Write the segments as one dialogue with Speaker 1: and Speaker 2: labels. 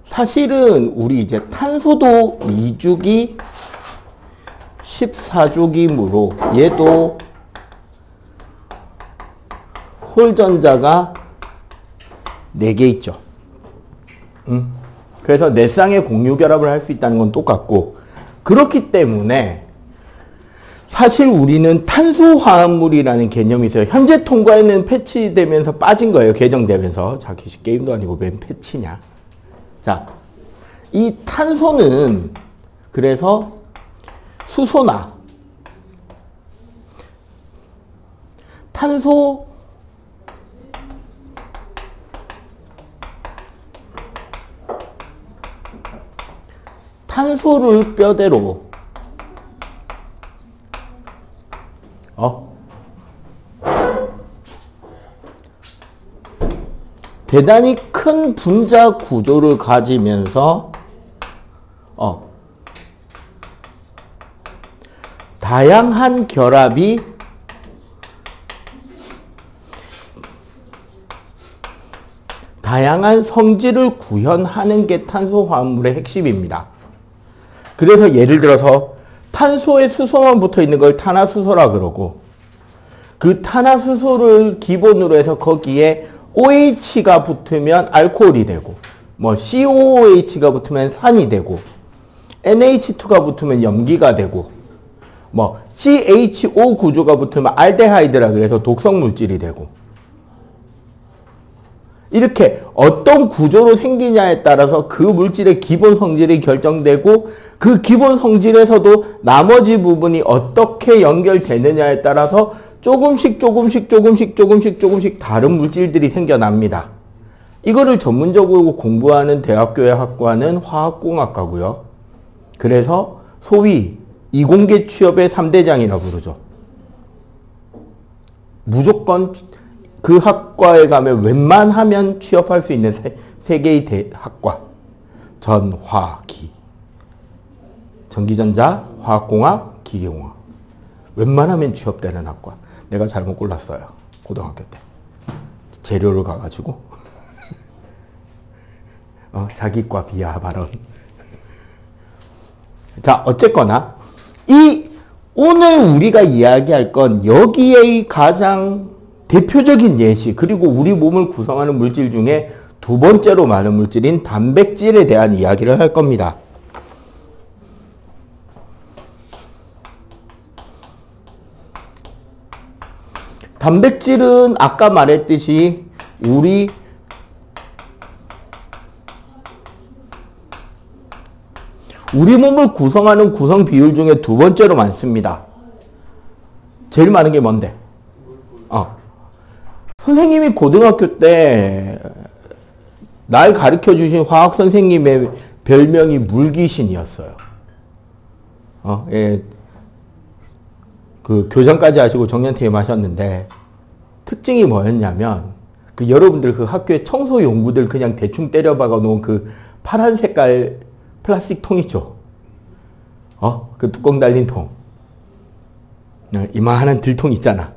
Speaker 1: 사실은 우리 이제 탄소도 미주기 14주기므로 얘도 홀전자가 4개 있죠. 그래서 4쌍의 공유결합을 할 수 있다는 건 똑같고, 그렇기 때문에 사실 우리는 탄소화합물이라는 개념이 있어요. 현재 통과에는 패치되면서 빠진 거예요. 개정되면서. 자, 기식 게임도 아니고 웬 패치냐. 자, 이 탄소는 그래서 수소나 탄소를 뼈대로 대단히 큰 분자 구조를 가지면서 다양한 결합이 다양한 성질을 구현하는 게 탄소화합물의 핵심입니다. 그래서 예를 들어서 탄소에 수소만 붙어 있는 걸 탄화수소라 그러고, 그 탄화수소를 기본으로 해서 거기에 OH가 붙으면 알코올이 되고, 뭐 COOH가 붙으면 산이 되고, NH2가 붙으면 염기가 되고, 뭐 CHO 구조가 붙으면 알데하이드라 그래서 독성 물질이 되고, 이렇게 어떤 구조로 생기냐에 따라서 그 물질의 기본 성질이 결정되고, 그 기본 성질에서도 나머지 부분이 어떻게 연결되느냐에 따라서 조금씩 다른 물질들이 생겨납니다. 이거를 전문적으로 공부하는 대학교의 학과는 화학공학과고요. 그래서 소위 이공계 취업의 3대장이라고 부르죠. 무조건 그 학과에 가면 웬만하면 취업할 수 있는 세 개의 학과. 전화기. 전기전자, 화학공학, 기계공학. 웬만하면 취업되는 학과. 내가 잘못 골랐어요. 고등학교 때. 재료를 가가지고. 자기과 비하 발언. 자, 어쨌거나 오늘 우리가 이야기할 건 여기에 가장 대표적인 예시, 그리고 우리 몸을 구성하는 물질 중에 두 번째로 많은 물질인 단백질에 대한 이야기를 할 겁니다. 단백질은 아까 말했듯이 우리 몸을 구성하는 구성 비율 중에 두 번째로 많습니다. 제일 많은 게 뭔데? 선생님이 고등학교 때 날 가르쳐 주신 화학 선생님의 별명이 물귀신이었어요. 예. 그 교장까지 하시고 정년퇴임 하셨는데, 특징이 뭐였냐면, 여러분들 그 학교에 청소 용구들 그냥 대충 때려 박아 놓은 그 파란 색깔 플라스틱 통 있죠? 그 뚜껑 달린 통. 이만한 들통 있잖아.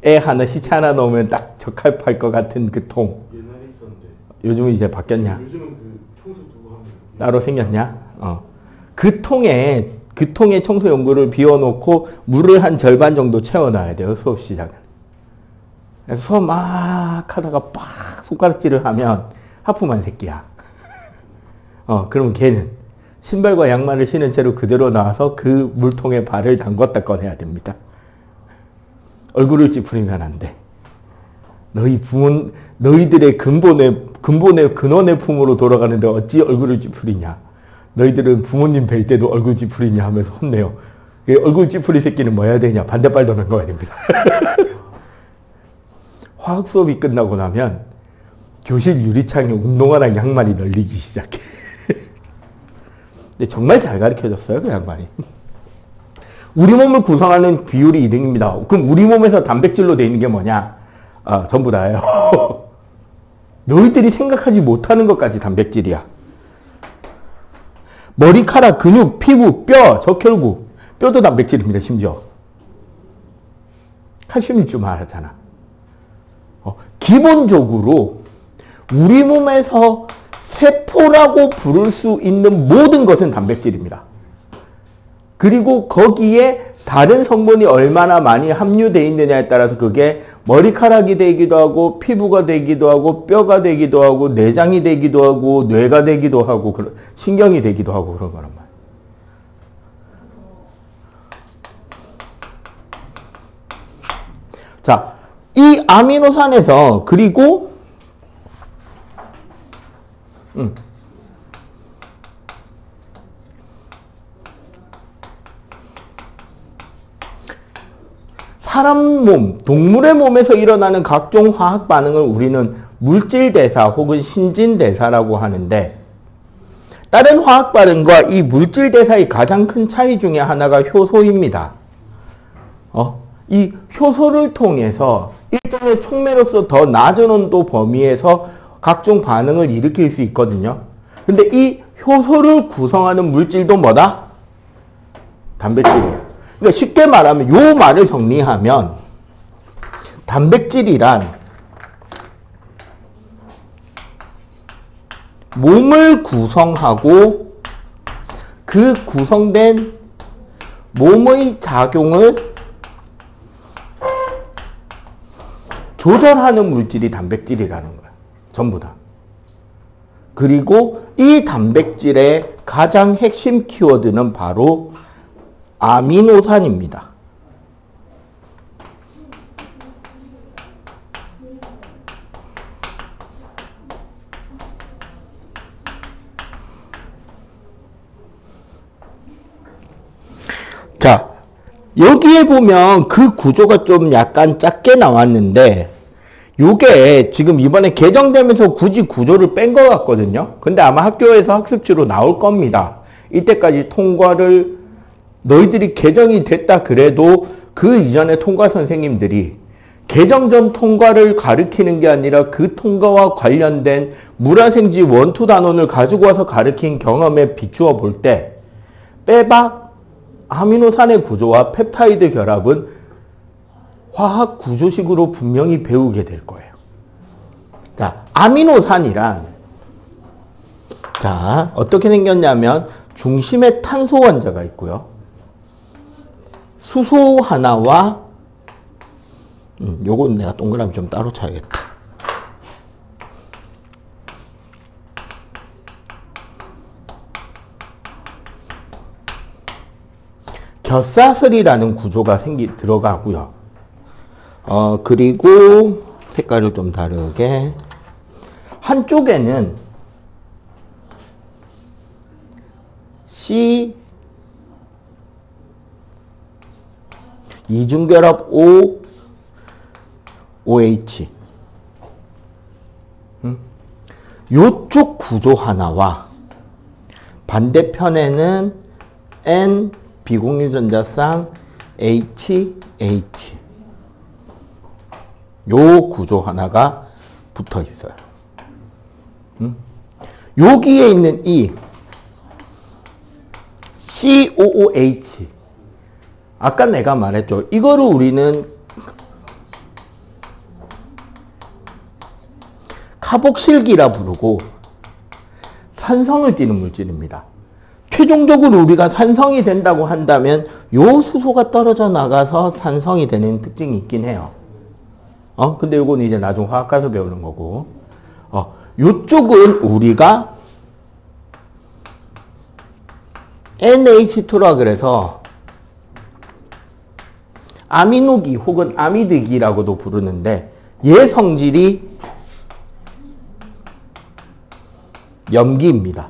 Speaker 1: 애 하나, 시체 하나 넣으면 딱 적합할 것 같은 그 통.
Speaker 2: 옛날에 있었는데.
Speaker 1: 요즘은 이제 바뀌었냐?
Speaker 2: 요즘은 그 청소 두고 하면.
Speaker 1: 따로 생겼냐? 그 통에 청소 용구를 비워놓고 물을 한 절반 정도 채워놔야 돼요. 수업 시작은. 수업 막 하다가 빡 손가락질을 하면 하품한 새끼야. 그러면 걔는 신발과 양말을 신은 채로 그대로 나와서 그 물통에 발을 담궜다 꺼내야 됩니다. 얼굴을 찌푸리면 안 돼. 너희들의 근원의 품으로 돌아가는데 어찌 얼굴을 찌푸리냐. 너희들은 부모님 뵐 때도 얼굴 찌푸리냐 하면서 혼내요. 얼굴 찌푸리 새끼는 뭐 해야 되냐. 반대발도 담궈야 됩니다. 화학 수업이 끝나고 나면 교실 유리창에 운동화랑 양말이 널리기 시작해. 근데 정말 잘 가르쳐줬어요, 그 양반이. 우리 몸을 구성하는 비율이 2등입니다. 그럼 우리 몸에서 단백질로 되어 있는 게 뭐냐? 전부 다예요. 너희들이 생각하지 못하는 것까지 단백질이야. 머리카락, 근육, 피부, 뼈, 적혈구. 뼈도 단백질입니다, 심지어. 칼슘이 좀 알았잖아. 기본적으로 우리 몸에서 세포라고 부를 수 있는 모든 것은 단백질입니다. 그리고 거기에 다른 성분이 얼마나 많이 함유되어 있느냐에 따라서 그게 머리카락이 되기도 하고 피부가 되기도 하고 뼈가 되기도 하고 내장이 되기도 하고 뇌가 되기도 하고 신경이 되기도 하고 그런 거란 말이에요. 자, 이 아미노산에서 그리고 사람 몸, 동물의 몸에서 일어나는 각종 화학 반응을 우리는 물질대사 혹은 신진대사라고 하는데, 다른 화학 반응과 이 물질대사의 가장 큰 차이 중에 하나가 효소입니다. 이 효소를 통해서 일종의 촉매로서 더 낮은 온도 범위에서 각종 반응을 일으킬 수 있거든요. 근데 이 효소를 구성하는 물질도 뭐다? 단백질이에요. 그러니까 쉽게 말하면 요 말을 정리하면 단백질이란 몸을 구성하고 그 구성된 몸의 작용을 조절하는 물질이 단백질이라는 거예요. 전부 다. 그리고 이 단백질의 가장 핵심 키워드는 바로 아미노산입니다. 자, 여기에 보면 그 구조가 좀 약간 작게 나왔는데 요게 지금 이번에 개정되면서 굳이 구조를 뺀 것 같거든요. 근데 아마 학교에서 학습지로 나올 겁니다. 이때까지 통과를 너희들이 개정이 됐다 그래도 그 이전에 통과 선생님들이 개정 전 통과를 가르치는 게 아니라 그 통과와 관련된 물화생지 원투 단원을 가지고 와서 가르친 경험에 비추어 볼 때 빼박 아미노산의 구조와 펩타이드 결합은 화학 구조식으로 분명히 배우게 될 거예요. 자, 아미노산이란 자, 어떻게 생겼냐면 중심에 탄소 원자가 있고요. 수소 하나와 요건 내가 동그라미 좀 따로 쳐야겠다. 겹사슬이라는 구조가 들어가고요. 그리고 색깔을 좀 다르게 한쪽에는 C 이중결합 O OH 요쪽 구조 하나와 반대편에는 N 비공유전자쌍 HH 요 구조 하나가 붙어 있어요. 여기에 있는 이 COOH 아까 내가 말했죠. 이거를 우리는 카복실기라 부르고 산성을 띠는 물질입니다. 최종적으로 우리가 산성이 된다고 한다면 요 수소가 떨어져 나가서 산성이 되는 특징이 있긴 해요. 근데 요건 이제 나중 화학 가서 배우는 거고. 요쪽은 우리가 NH2라 그래서 아미노기 혹은 아미드기라고도 부르는데 얘 성질이 염기입니다.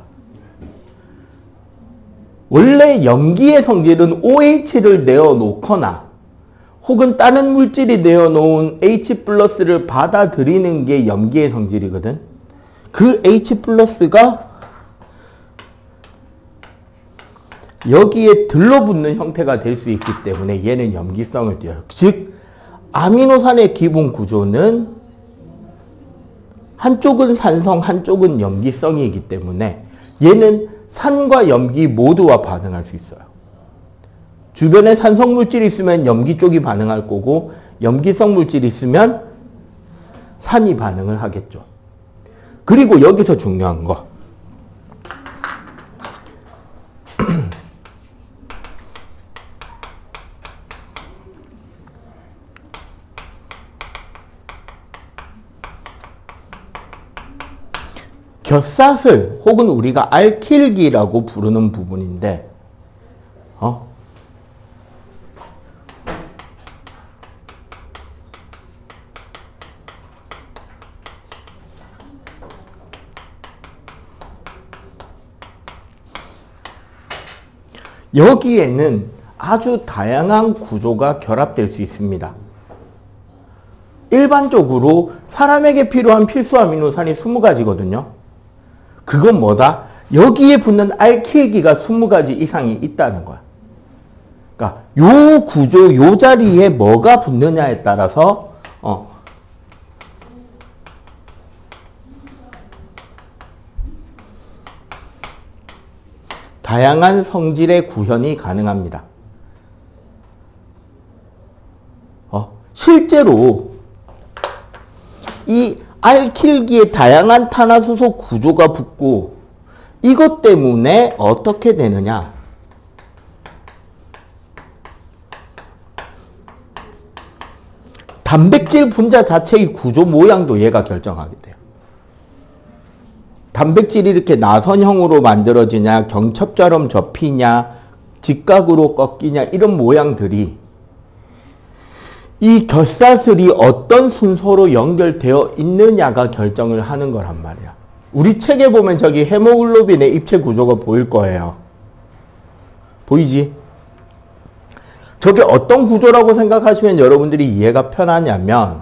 Speaker 1: 원래 염기의 성질은 OH를 내어놓거나 혹은 다른 물질이 내어놓은 H+를 받아들이는 게 염기의 성질이거든. 그 H+가 여기에 들러붙는 형태가 될 수 있기 때문에 얘는 염기성을 띠어요. 즉 아미노산의 기본 구조는 한쪽은 산성, 한쪽은 염기성이기 때문에 얘는 산과 염기 모두와 반응할 수 있어요. 주변에 산성 물질이 있으면 염기 쪽이 반응할 거고 염기성 물질이 있으면 산이 반응을 하겠죠. 그리고 여기서 중요한 거. 곁사슬 혹은 우리가 알킬기라고 부르는 부분인데 여기에는 아주 다양한 구조가 결합될 수 있습니다. 일반적으로 사람에게 필요한 필수 아미노산이 20가지거든요. 그건 뭐다? 여기에 붙는 알킬기가 20가지 이상이 있다는 거야. 그러니까 요 구조, 요 자리에 뭐가 붙느냐에 따라서 다양한 성질의 구현이 가능합니다. 실제로 이 알킬기에 다양한 탄화수소 구조가 붙고 이것 때문에 어떻게 되느냐? 단백질 분자 자체의 구조 모양도 얘가 결정하게 돼요. 단백질이 이렇게 나선형으로 만들어지냐, 경첩처럼 접히냐, 직각으로 꺾이냐 이런 모양들이 이 곁사슬이 어떤 순서로 연결되어 있느냐가 결정을 하는 거란 말이야. 우리 책에 보면 저기 헤모글로빈의 입체 구조가 보일 거예요. 보이지? 저게 어떤 구조라고 생각하시면 여러분들이 이해가 편하냐면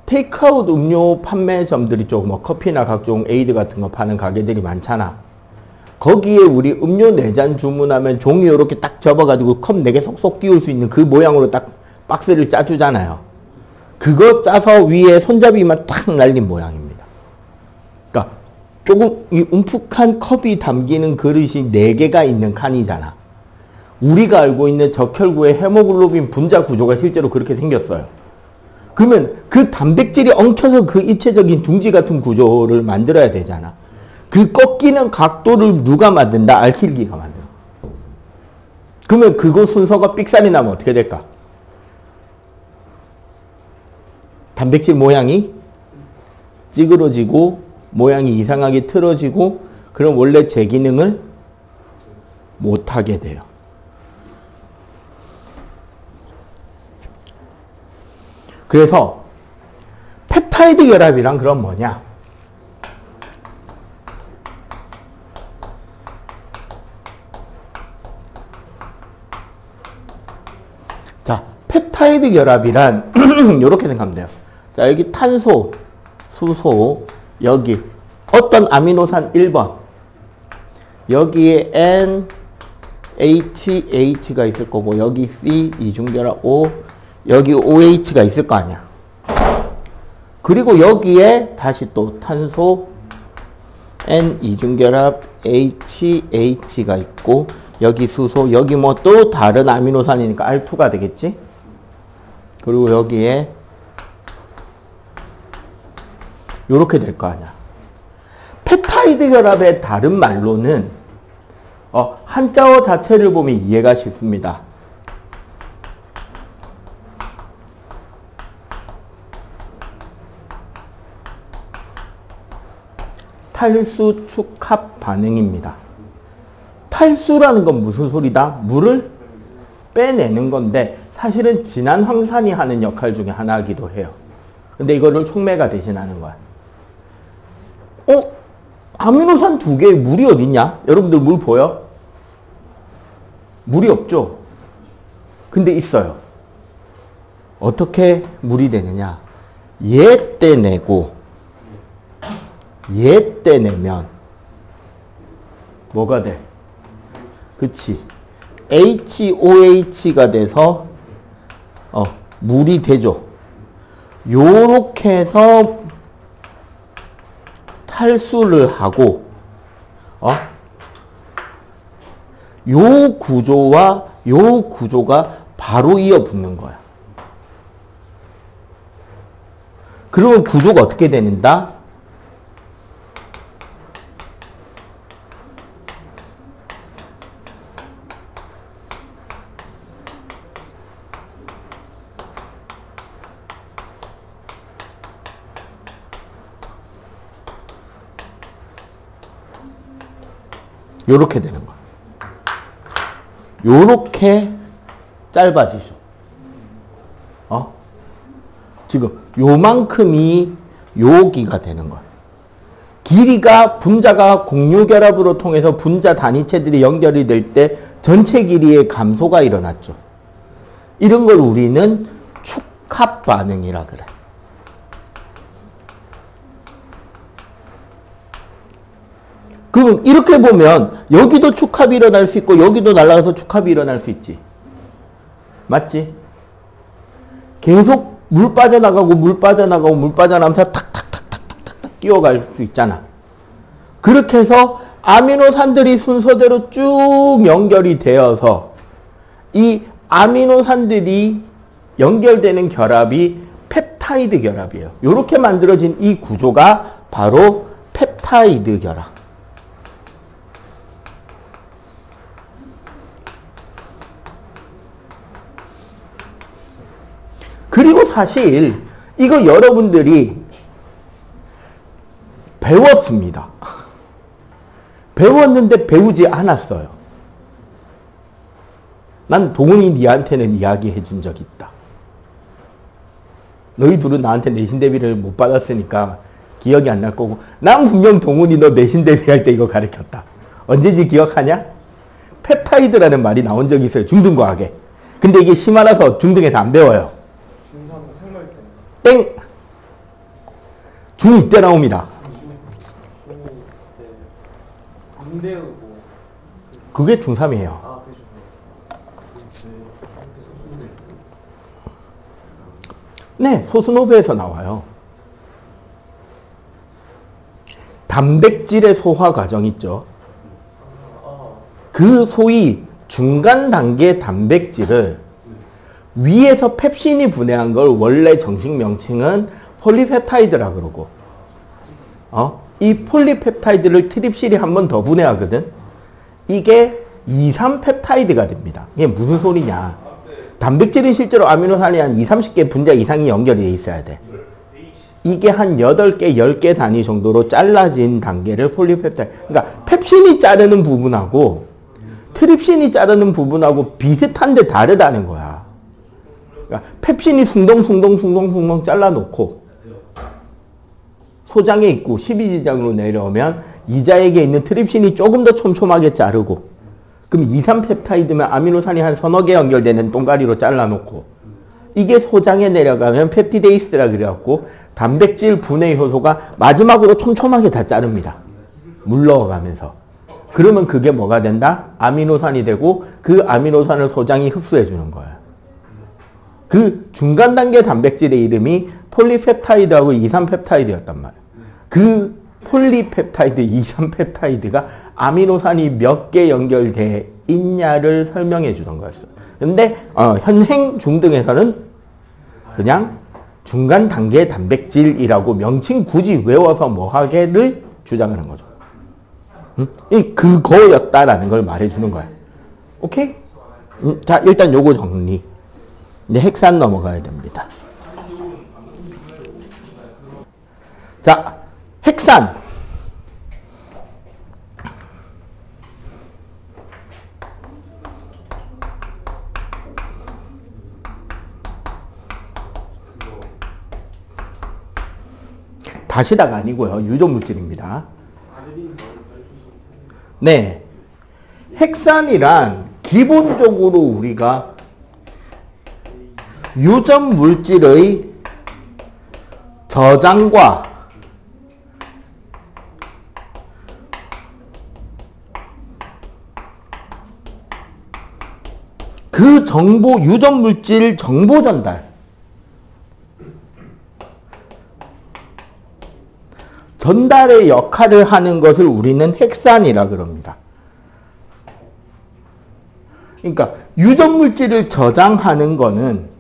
Speaker 1: 테이크아웃 음료 판매점들이 쪽 뭐 커피나 각종 에이드 같은 거 파는 가게들이 많잖아. 거기에 우리 음료 4잔 주문하면 종이 이렇게 딱 접어가지고 컵 4개 속속 끼울 수 있는 그 모양으로 딱 박스를 짜주잖아요. 그거 짜서 위에 손잡이만 탁 날린 모양입니다. 그러니까 조금 이 움푹한 컵이 담기는 그릇이 4개가 있는 칸이잖아. 우리가 알고 있는 적혈구의 헤모글로빈 분자 구조가 실제로 그렇게 생겼어요. 그러면 그 단백질이 엉켜서 그 입체적인 둥지 같은 구조를 만들어야 되잖아. 그 꺾이는 각도를 누가 만든다? 알킬기가 만들어. 그러면 그거 순서가 삑살이 나면 어떻게 될까? 단백질 모양이 찌그러지고 모양이 이상하게 틀어지고 그럼 원래 제 기능을 못하게 돼요. 그래서 펩타이드 결합이란 그럼 뭐냐? 자, 펩타이드 결합이란 이렇게 생각하면 돼요. 자, 여기 탄소, 수소, 여기 어떤 아미노산 1번 여기에 N, H, H가 있을 거고 여기 C, 이중결합 O, 여기 OH가 있을 거 아니야. 그리고 여기에 다시 또 탄소, N, 이중결합, H, H가 있고 여기 수소, 여기 뭐 또 다른 아미노산이니까 R2가 되겠지? 그리고 여기에 요렇게 될 거 아니야. 펩타이드 결합의 다른 말로는 한자어 자체를 보면 이해가 쉽습니다. 탈수 축합 반응입니다. 탈수라는 건 무슨 소리다? 물을 빼내는 건데 사실은 진한 황산이 하는 역할 중에 하나이기도 해요. 근데 이거를 촉매가 대신하는 거야. 아미노산 2개에 물이 어딨냐? 여러분들 물 보여? 물이 없죠? 근데 있어요. 어떻게 물이 되느냐? 얘 떼내고 얘 떼내면 뭐가 돼? 그치? HOH가 돼서 물이 되죠. 요렇게 해서 탈수를 하고 요 구조와 요 구조가 바로 이어 붙는 거야. 그러면 구조가 어떻게 되는다? 요렇게 되는 거야. 요렇게 짧아지죠. 지금 요만큼이 여기가 되는 거야. 길이가 분자가 공유결합으로 통해서 분자 단위체들이 연결이 될 때 전체 길이의 감소가 일어났죠. 이런 걸 우리는 축합 반응이라 그래. 그럼 이렇게 보면 여기도 축합이 일어날 수 있고 여기도 날아가서 축합이 일어날 수 있지. 맞지? 계속 물 빠져나가고 물 빠져나가고 물 빠져나가면서 탁탁탁탁탁탁 끼워갈 수 있잖아. 그렇게 해서 아미노산들이 순서대로 쭉 연결이 되어서 이 아미노산들이 연결되는 결합이 펩타이드 결합이에요. 이렇게 만들어진 이 구조가 바로 펩타이드 결합. 그리고 사실 이거 여러분들이 배웠습니다. 배웠는데 배우지 않았어요. 난 동훈이 니한테는 이야기해 준 적이 있다. 너희 둘은 나한테 내신 대비를 못 받았으니까 기억이 안 날 거고 난 분명 동훈이 너 내신 대비할 때 이거 가르쳤다. 언제지 기억하냐? 펩타이드라는 말이 나온 적이 있어요. 중등과학에. 근데 이게 심하라서 중등에서 안 배워요.
Speaker 2: 중3 생물 때.
Speaker 1: 땡! 중2 때 나옵니다.
Speaker 2: 안 배우고.
Speaker 1: 그게 중3이에요.
Speaker 2: 아, 그죠.
Speaker 1: 네, 소스노브에서 나와요. 단백질의 소화 과정 있죠. 그 소위 중간 단계 단백질을 위에서 펩신이 분해한 걸 원래 정식 명칭은 폴리펩타이드라 그러고, 이 폴리펩타이드를 트립실이 한 번 더 분해하거든. 이게 2,3펩타이드가 됩니다. 이게 무슨 소리냐? 단백질이 실제로 아미노산이 한 20-30개 분자 이상이 연결이 돼 있어야 돼. 이게 한 8개, 10개 단위 정도로 잘라진 단계를 폴리펩타이드. 그러니까 펩신이 자르는 부분하고 트립신이 자르는 부분하고 비슷한데 다르다는 거야. 그러니까 펩신이 숭덩 잘라놓고 소장에 있고 12지장으로 내려오면 이자에게 있는 트립신이 조금 더 촘촘하게 자르고, 그럼 2,3펩타이드면 아미노산이 한 서너 개 연결되는 동가리로 잘라놓고, 이게 소장에 내려가면 펩티데이스라 그래갖고 단백질 분해 효소가 마지막으로 촘촘하게 다 자릅니다. 물 넣어가면서. 그러면 그게 뭐가 된다? 아미노산이 되고 그 아미노산을 소장이 흡수해 주는 거예요. 그 중간 단계 단백질의 이름이 폴리펩타이드하고 2,3펩타이드였단 말이에요. 그 폴리펩타이드, 2,3펩타이드가 아미노산이 몇 개 연결돼 있냐를 설명해 주던 거였어요. 근데 현행 중등에서는 그냥 중간 단계 단백질이라고 명칭 굳이 외워서 뭐 하게를 주장하는 거죠. 그거였다라는 걸 말해주는 거야. 오케이? 자, 일단 요거 정리. 이제 핵산 넘어가야 됩니다. 자, 핵산. 다시다가 아니고요. 유전물질입니다. 네. 핵산이란 기본적으로 우리가 유전물질의 저장과 그 정보, 유전물질 정보 전달, 전달의 역할을 하는 것을 우리는 핵산이라 그럽니다. 그러니까 유전물질을 저장하는 거는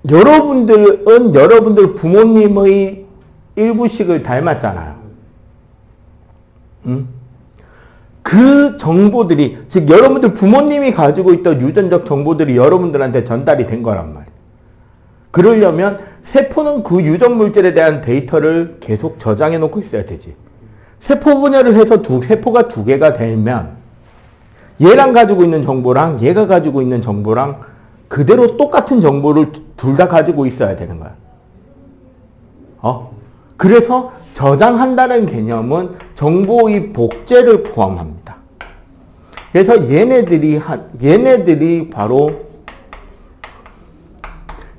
Speaker 1: 여러분들은 여러분들 부모님의 일부식을 닮았잖아요. 그 정보들이, 즉 여러분들 부모님이 가지고 있던 유전적 정보들이 여러분들한테 전달이 된 거란 말이에요. 그러려면 세포는 그 유전물질에 대한 데이터를 계속 저장해 놓고 있어야 되지. 세포 분열을 해서 세포가 두 개가 되면 얘랑 가지고 있는 정보랑 얘가 가지고 있는 정보랑 그대로 똑같은 정보를 둘 다 가지고 있어야 되는 거야. 그래서 저장한다는 개념은 정보의 복제를 포함합니다. 그래서 얘네들이 바로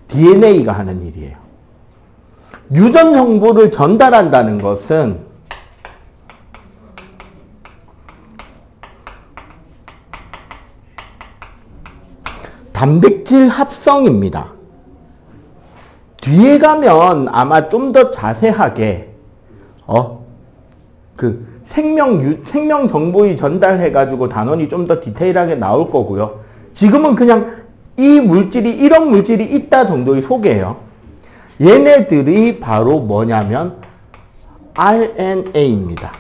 Speaker 1: DNA가 하는 일이에요. 유전 정보를 전달한다는 것은 단백질 합성입니다. 뒤에 가면 아마 좀 더 자세하게 그 생명 정보의 전달해가지고 단원이 좀 더 디테일하게 나올 거고요. 지금은 그냥 이런 물질이 있다 정도의 소개예요. 얘네들이 바로 뭐냐면 RNA입니다.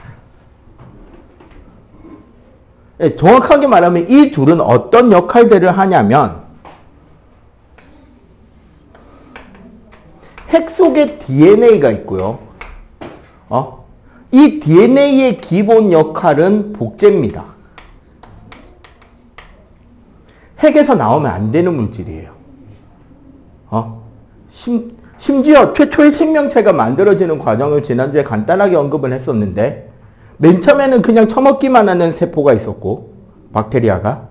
Speaker 1: 정확하게 말하면 이 둘은 어떤 역할들을 하냐면 핵 속에 DNA가 있고요. 이 DNA의 기본 역할은 복제입니다. 핵에서 나오면 안 되는 물질이에요. 심지어 최초의 생명체가 만들어지는 과정을 지난주에 간단하게 언급을 했었는데 맨 처음에는 그냥 처먹기만 하는 세포가 있었고 박테리아가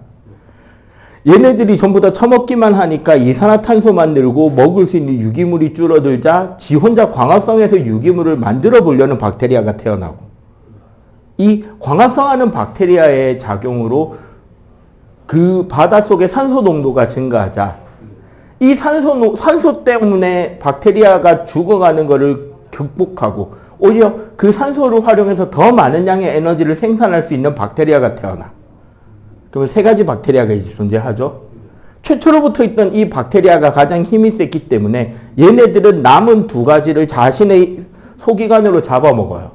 Speaker 1: 얘네들이 전부 다 처먹기만 하니까 이산화탄소 만들고 먹을 수 있는 유기물이 줄어들자 지 혼자 광합성해서 유기물을 만들어 보려는 박테리아가 태어나고 이 광합성하는 박테리아의 작용으로 그 바닷속의 산소 농도가 증가하자 이 산소 때문에 박테리아가 죽어가는 것을 극복하고 오히려 그 산소를 활용해서 더 많은 양의 에너지를 생산할 수 있는 박테리아가 태어나. 그러면 세 가지 박테리아가 이제 존재하죠. 최초로부터 있던 이 박테리아가 가장 힘이 셌기 때문에 얘네들은 남은 두 가지를 자신의 소기관으로 잡아먹어요.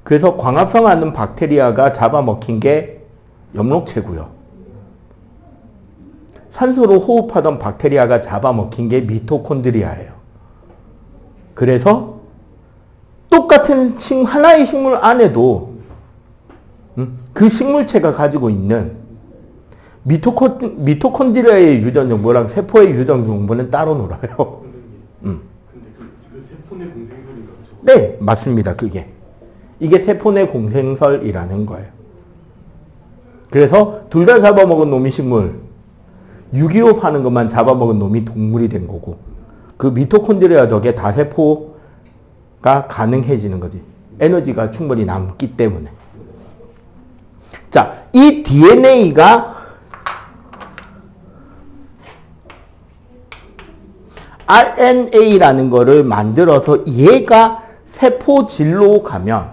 Speaker 1: 그래서 광합성하는 박테리아가 잡아먹힌 게 엽록체고요. 산소로 호흡하던 박테리아가 잡아먹힌 게 미토콘드리아예요. 그래서 똑같은 하나의 식물 안에도 그 식물체가 가지고 있는 미토콘드리아의 유전 정보랑 세포의 유전 정보는 따로 놀아요.
Speaker 3: 근데 그 세포 내 공생설인가?
Speaker 1: 네, 맞습니다. 이게 세포 내 공생설이라는 거예요. 그래서 둘 다 잡아먹은 놈이 식물, 유기호흡 하는 것만 잡아먹은 놈이 동물이 된 거고 그 미토콘드리아 덕에 다세포가 가능해지는 거지. 에너지가 충분히 남기 때문에. 자, 이 DNA가 RNA라는 거를 만들어서 얘가 세포질로 가면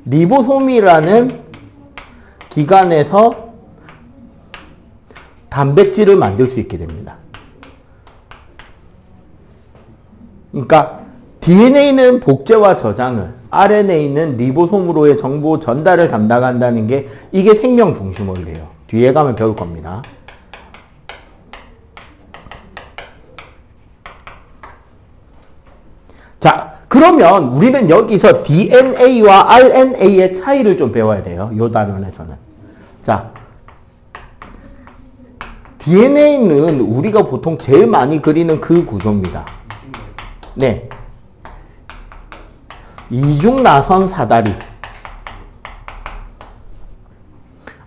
Speaker 1: 리보솜이라는 기관에서 단백질을 만들 수 있게 됩니다. 그러니까 DNA는 복제와 저장을, RNA는 리보솜으로의 정보 전달을 담당한다는 게 이게 생명 중심 원리예요. 뒤에 가면 배울 겁니다. 자, 그러면 우리는 여기서 DNA와 RNA의 차이를 좀 배워야 돼요. 이 단원에서는. 자, DNA는 우리가 보통 제일 많이 그리는 그 구조입니다. 네. 이중나선 사다리.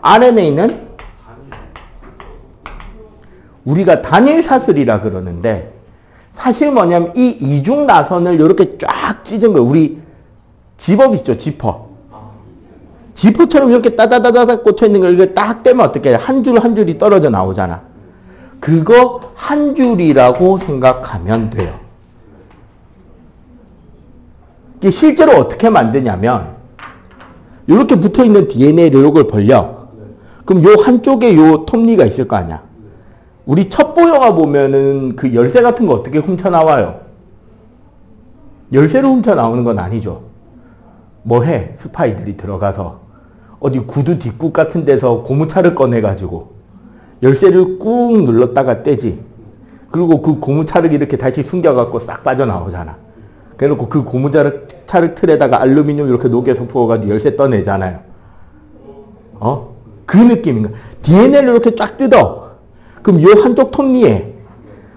Speaker 1: RNA는 우리가 단일사슬이라 그러는데 사실 뭐냐면 이 이중나선을 이렇게 쫙 찢은 거예요. 우리 집업 있죠, 지퍼. 지퍼처럼 이렇게 따다다다닥 꽂혀있는 걸 이렇게 딱 떼면 어떻게 해요? 한 줄 한 줄이 떨어져 나오잖아. 그거 한 줄이라고 생각하면 돼요. 이게 실제로 어떻게 만드냐면 이렇게 붙어있는 DNA를 이걸 벌려. 그럼 요 한쪽에 요 톱니가 있을 거 아니야. 우리 첩보 영화 보면은 그 열쇠 같은 거 어떻게 훔쳐 나와요? 열쇠로 훔쳐 나오는 건 아니죠. 뭐 해? 스파이들이 들어가서 어디 구두 뒷국 같은 데서 고무차를 꺼내가지고 열쇠를 꾹 눌렀다가 떼지. 그리고 그 고무차를 이렇게 다시 숨겨갖고 싹 빠져나오잖아. 그래놓고 그 고무차를 틀에다가 알루미늄 이렇게 녹여서 부어가지고 열쇠 떠내잖아요. 그 느낌인가. DNA를 이렇게 쫙 뜯어. 그럼 요 한쪽 톱니에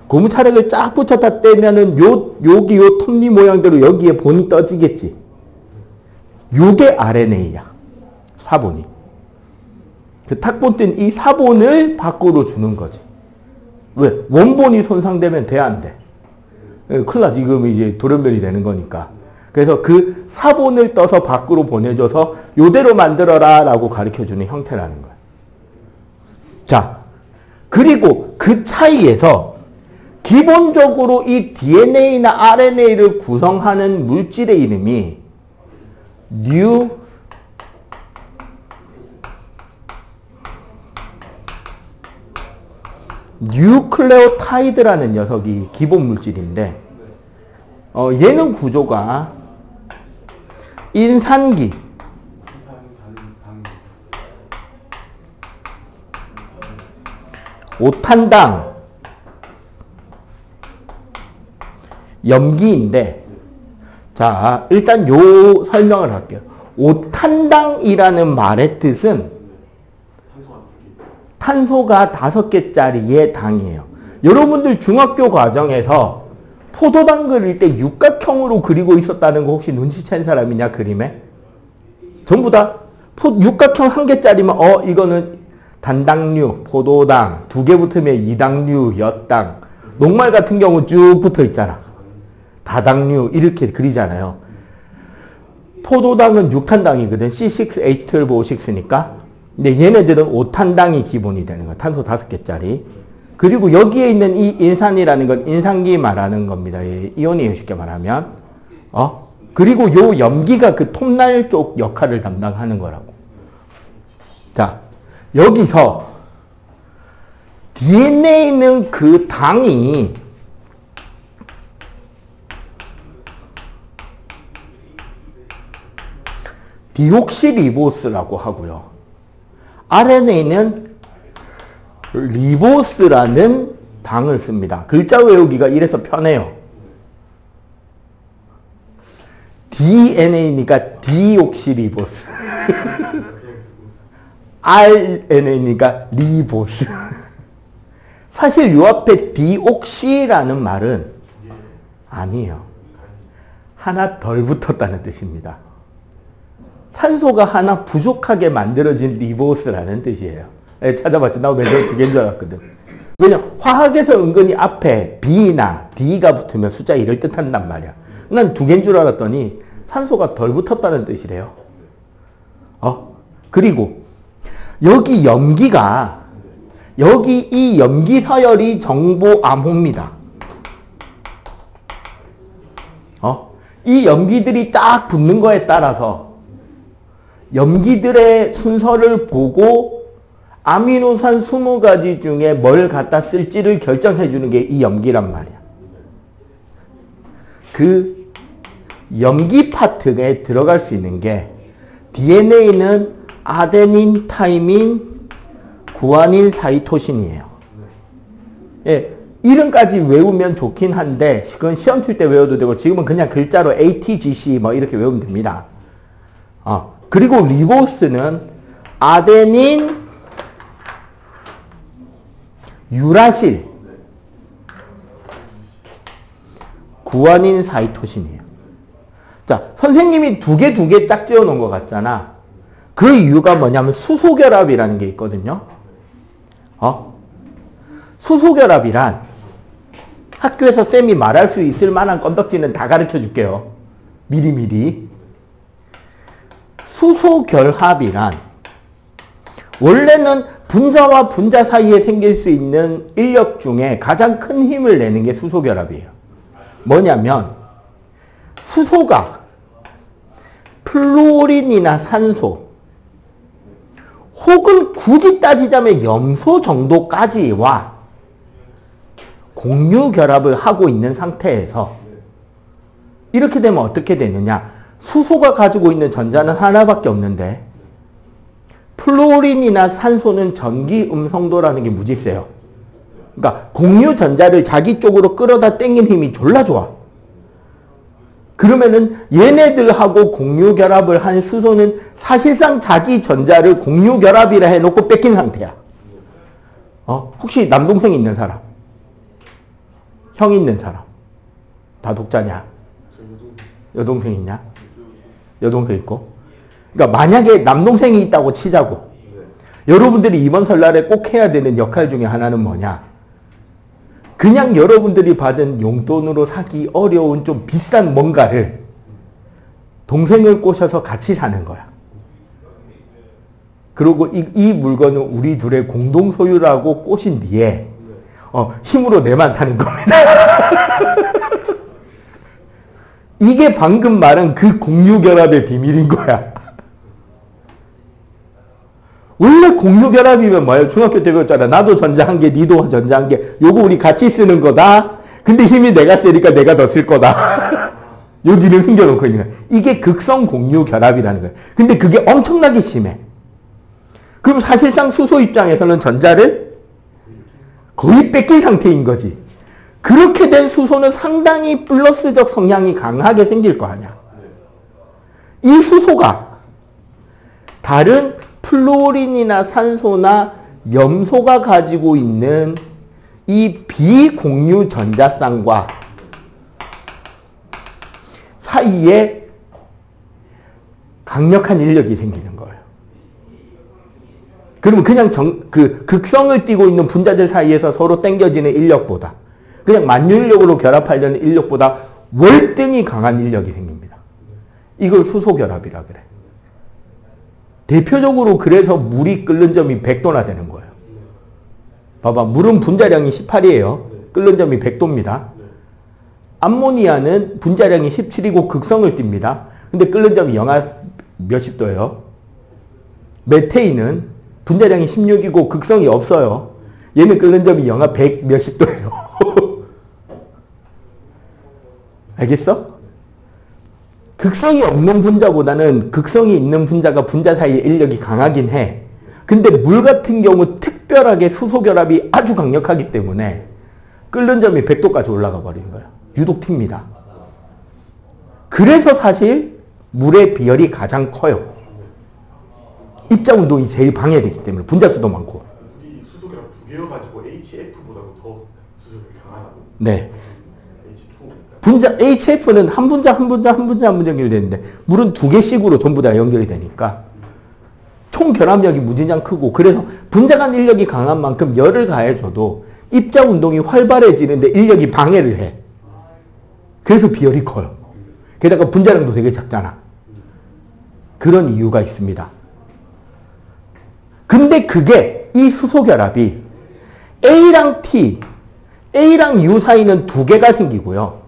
Speaker 1: 고무차력을 쫙 붙였다 떼면은 여기 요 톱니 모양대로 여기에 본이 떠지겠지. 요게 RNA야. 사본이. 그 탁본 뜬 이 사본을 밖으로 주는 거지. 왜? 원본이 손상되면 돼, 안 돼? 큰일 나. 지금 이제 돌연변이 되는 거니까. 그래서 그 사본을 떠서 밖으로 보내줘서 요대로 만들어라 라고 가르쳐주는 형태라는 거야. 자, 그리고 그 차이에서 기본적으로 이 DNA나 RNA를 구성하는 물질의 이름이 뉴클레오타이드라는 녀석이 기본 물질인데, 얘는 구조가 인산기, 오탄당, 염기인데, 자, 일단 요 설명을 할게요. 오탄당이라는 말의 뜻은 탄소가 5개짜리의 당이에요. 여러분들 중학교 과정에서 포도당 그릴 때 육각형으로 그리고 있었다는 거 혹시 눈치챈 사람이냐, 그림에? 전부 다 육각형 1개짜리면 이거는 단당류, 포도당, 2개 붙으면 이당류, 엿당, 녹말 같은 경우 쭉 붙어 있잖아. 다당류 이렇게 그리잖아요. 포도당은 6탄당이거든. C6H12O6니까. 근데 얘네들은 5탄당이 기본이 되는 거야. 탄소 5개짜리. 그리고 여기에 있는 이 인산이라는 건 인산기 말하는 겁니다. 이온이에요, 쉽게 말하면. 그리고 요 염기가 그 톱날 쪽 역할을 담당하는 거라고. 자, 여기서 DNA는 그 당이 디옥시리보스라고 하고요. RNA는 리보스라는 당을 씁니다. 글자 외우기가 이래서 편해요. DNA니까 디옥시리보스. RNA니까 리보스. 사실 요 앞에 디옥시라는 말은 아니에요. 하나 덜 붙었다는 뜻입니다. 산소가 하나 부족하게 만들어진 리보스라는 뜻이에요. 찾아봤지. 나 맨날 2개인 줄 알았거든. 왜냐, 화학에서 은근히 앞에 B나 D가 붙으면 숫자 1을 뜻한단 말이야. 난 2개인 줄 알았더니 산소가 덜 붙었다는 뜻이래요. 그리고 여기 염기가, 여기 이 염기 서열이 정보암호입니다. 이 염기들이 딱 붙는 거에 따라서 염기들의 순서를 보고 아미노산 20가지 중에 뭘 갖다 쓸지를 결정해 주는 게 이 염기란 말이야. 그 염기 파트에 들어갈 수 있는 게 DNA는 아데닌, 타이민, 구아닌, 사이토신이에요. 예, 이름까지 외우면 좋긴 한데 그건 시험 칠 때 외워도 되고 지금은 그냥 글자로 ATGC 뭐 이렇게 외우면 됩니다. 그리고 리보스는 아데닌, 유라실, 구아닌, 사이토신이에요. 자, 선생님이 2개 짝 지어 놓은 것 같잖아. 그 이유가 뭐냐면 수소결합이라는 게 있거든요. 수소결합이란 학교에서 쌤이 말할 수 있을 만한 건덕지는 다 가르쳐 줄게요. 미리미리. 수소결합이란 원래는 분자와 분자 사이에 생길 수 있는 인력 중에 가장 큰 힘을 내는 게 수소결합이에요. 뭐냐면 수소가 플루오린이나 산소 혹은 굳이 따지자면 염소 정도까지와 공유결합을 하고 있는 상태에서 이렇게 되면 어떻게 되느냐. 수소가 가지고 있는 전자는 하나밖에 없는데 플루오린이나 산소는 전기 음성도라는 게 무지 세요. 그러니까 공유 전자를 자기 쪽으로 끌어다 당긴 힘이 졸라 좋아. 그러면은 얘네들하고 공유결합을 한 수소는 사실상 자기 전자를 공유결합이라 해놓고 뺏긴 상태야. 혹시 남동생 있는 사람? 형 있는 사람? 다 독자냐? 여동생 있냐? 여동생 있고? 그러니까 만약에 남동생이 있다고 치자고. 여러분들이 이번 설날에 꼭 해야 되는 역할 중에 하나는 뭐냐? 그냥 여러분들이 받은 용돈으로 사기 어려운 좀 비싼 뭔가를 동생을 꼬셔서 같이 사는 거야. 그리고 이 물건은 우리 둘의 공동 소유라고 꼬신 뒤에 힘으로 내만 사는 겁니다. 이게 방금 말한 그 공유결합의 비밀인 거야. 원래 공유결합이면 뭐예요? 중학교 때 배웠잖아. 나도 전자 한 개, 니도 전자 한 개. 요거 우리 같이 쓰는 거다. 근데 힘이 내가 세니까 내가 더 쓸 거다. 요 뒤를 숨겨놓고 있는 거야. 이게 극성 공유결합이라는 거야. 근데 그게 엄청나게 심해. 그럼 사실상 수소 입장에서는 전자를 거의 뺏긴 상태인 거지. 그렇게 된 수소는 상당히 플러스적 성향이 강하게 생길 거 아니야. 이 수소가 다른 플로린이나 산소나 염소가 가지고 있는 이 비공유 전자쌍과 사이에 강력한 인력이 생기는 거예요. 그러면 그냥 극성을 띠고 있는 분자들 사이에서 서로 당겨지는 인력보다, 그냥 만유인력으로 결합하려는 인력보다 월등히 강한 인력이 생깁니다. 이걸 수소결합이라 그래. 대표적으로 그래서 물이 끓는 점이 100도나 되는 거예요. 봐봐, 물은 분자량이 18이에요. 끓는 점이 100도입니다. 암모니아는 분자량이 17이고 극성을 띱니다. 근데 끓는 점이 영하 몇십 도예요. 메테인은 분자량이 16이고 극성이 없어요. 얘는 끓는 점이 영하 100 몇십 도예요. 알겠어? 극성이 없는 분자보다는 극성이 있는 분자가 분자 사이에 인력이 강하긴 해. 근데 물 같은 경우 특별하게 수소결합이 아주 강력하기 때문에 끓는 점이 100도까지 올라가 버리는 거야. 유독 튑니다. 그래서 사실 물의 비열이 가장 커요. 입자운동이 제일 방해되기 때문에 분자수도 많고.
Speaker 3: 물이 수소결합 두 개여가지고 HF보다도 더 수소결합이 강하다고?
Speaker 1: 네.
Speaker 3: H2.
Speaker 1: 분자 HF는 한 분자 연결되는데 물은 두 개씩으로 전부 다 연결이 되니까 총 결합력이 무진장 크고, 그래서 분자 간 인력이 강한 만큼 열을 가해줘도 입자 운동이 활발해지는데 인력이 방해를 해. 그래서 비열이 커요. 게다가 분자량도 되게 작잖아. 그런 이유가 있습니다. 근데 그게 이 수소결합이 A랑 T, A랑 U 사이는 2개가 생기고요.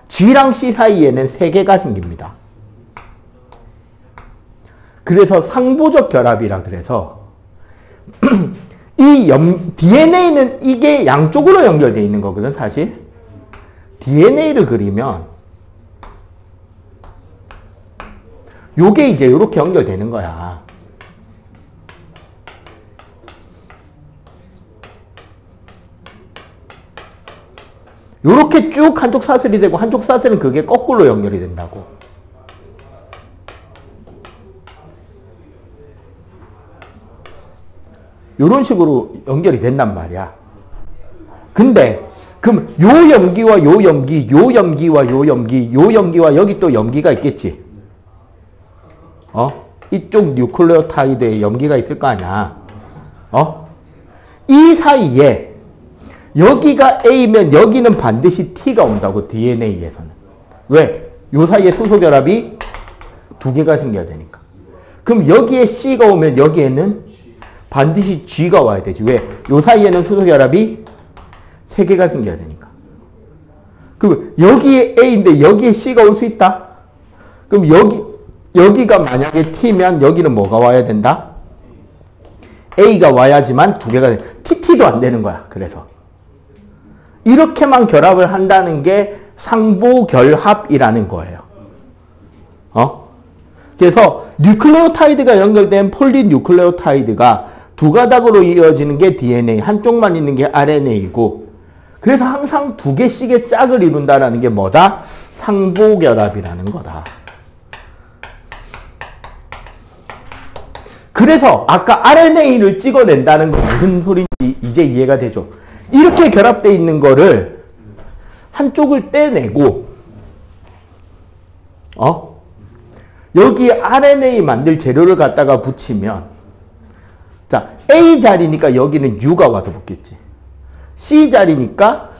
Speaker 1: G랑 C 사이에는 3개가 생깁니다. 그래서 상보적 결합이라 그래서 DNA는 이게 양쪽으로 연결되어 있는 거거든, 사실. DNA를 그리면 요게 이제 이렇게 연결되는 거야. 요렇게 쭉 한쪽 사슬이 되고 한쪽 사슬은 그게 거꾸로 연결이 된다고. 요런 식으로 연결이 된단 말이야. 근데 그럼 요 염기와 요 염기, 요 염기와 요 염기, 요 염기와 여기 또 염기가 있겠지. 이쪽 뉴클레오타이드에 염기가 있을 거 아니야. 이 사이에 여기가 A면 여기는 반드시 T가 온다고, DNA에서는. 왜? 요 사이에 수소결합이 2개가 생겨야 되니까. 그럼 여기에 C가 오면 여기에는 반드시 G가 와야 되지. 왜? 요 사이에는 수소결합이 3개가 생겨야 되니까. 그럼 여기에 A인데 여기에 C가 올 수 있다? 그럼 여기가 만약에 T면 여기는 뭐가 와야 된다? A가 와야지만 2개가 돼. TT도 안 되는 거야. 그래서. 이렇게만 결합을 한다는 게 상보결합이라는 거예요. 그래서 뉴클레오타이드가 연결된 폴리뉴클레오타이드가 2가닥으로 이어지는 게 DNA, 한쪽만 있는 게 RNA이고, 그래서 항상 2개씩의 짝을 이룬다는 게 뭐다? 상보결합이라는 거다. 그래서 아까 RNA를 찍어낸다는 건 무슨 소리인지 이제 이해가 되죠. 이렇게 결합되어 있는 거를 한쪽을 떼내고 여기 RNA 만들 재료를 갖다가 붙이면 자 A 자리니까 여기는 U가 와서 붙겠지. C 자리니까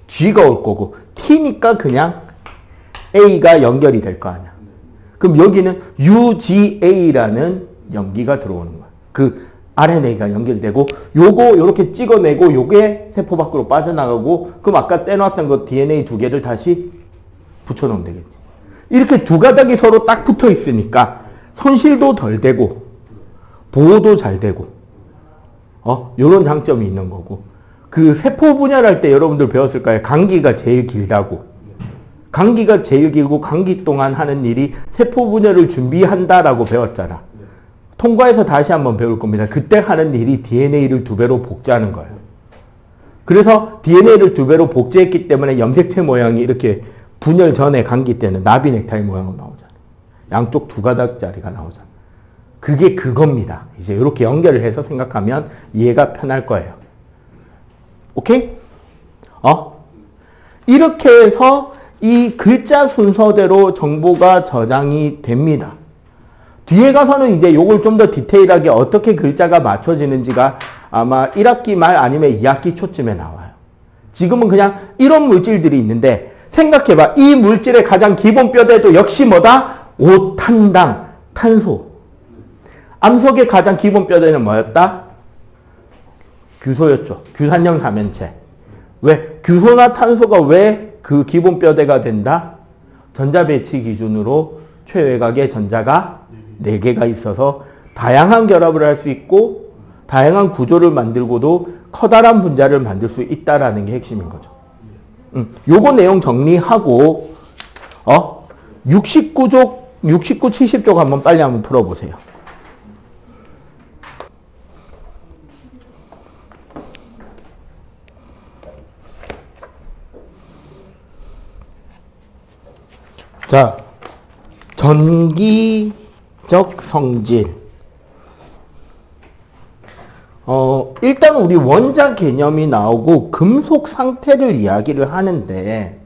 Speaker 1: G가 올 거고 T니까 그냥 A가 연결이 될 거 아니야. 그럼 여기는 UGA라는 연기가 들어오는 거야. 그 RNA가 연결되고 요거 요렇게 찍어내고 요게 세포 밖으로 빠져나가고 그럼 아까 떼놨던 거 DNA 두 개를 다시 붙여놓으면 되겠지. 이렇게 두 가닥이 서로 딱 붙어 있으니까 손실도 덜 되고 보호도 잘 되고 요런 장점이 있는 거고 그 세포 분열할 때 여러분들 배웠을 거예요. 간기가 제일 길다고. 간기가 제일 길고 간기 동안 하는 일이 세포 분열을 준비한다라고 배웠잖아. 통과해서 다시 한번 배울 겁니다. 그때 하는 일이 DNA를 2배로 복제하는 거예요. 그래서 DNA를 2배로 복제했기 때문에 염색체 모양이 이렇게 분열 전에 간기 때는 나비 넥타이 모양으로 나오잖아요. 양쪽 두 가닥짜리가 나오잖아요. 그게 그겁니다. 이제 이렇게 연결을 해서 생각하면 이해가 편할 거예요. 오케이? 이렇게 해서 이 글자 순서대로 정보가 저장이 됩니다. 뒤에 가서는 이제 요걸 좀 더 디테일하게 어떻게 글자가 맞춰지는지가 아마 1학기 말 아니면 2학기 초쯤에 나와요. 지금은 그냥 이런 물질들이 있는데 생각해봐. 이 물질의 가장 기본 뼈대도 역시 뭐다? 오탄당, 탄소. 암석의 가장 기본 뼈대는 뭐였다? 규소였죠. 규산염 사면체. 왜? 규소나 탄소가 왜 그 기본 뼈대가 된다? 전자 배치 기준으로 최외곽에 전자가 4개가 있어서 다양한 결합을 할 수 있고 다양한 구조를 만들고도 커다란 분자를 만들 수 있다라는 게 핵심인 거죠. 요거 내용 정리하고 69, 70쪽 한번 빨리 한번 풀어보세요. 자, 전기적 성질. 일단 우리 원자 개념이 나오고 금속 상태를 이야기를 하는데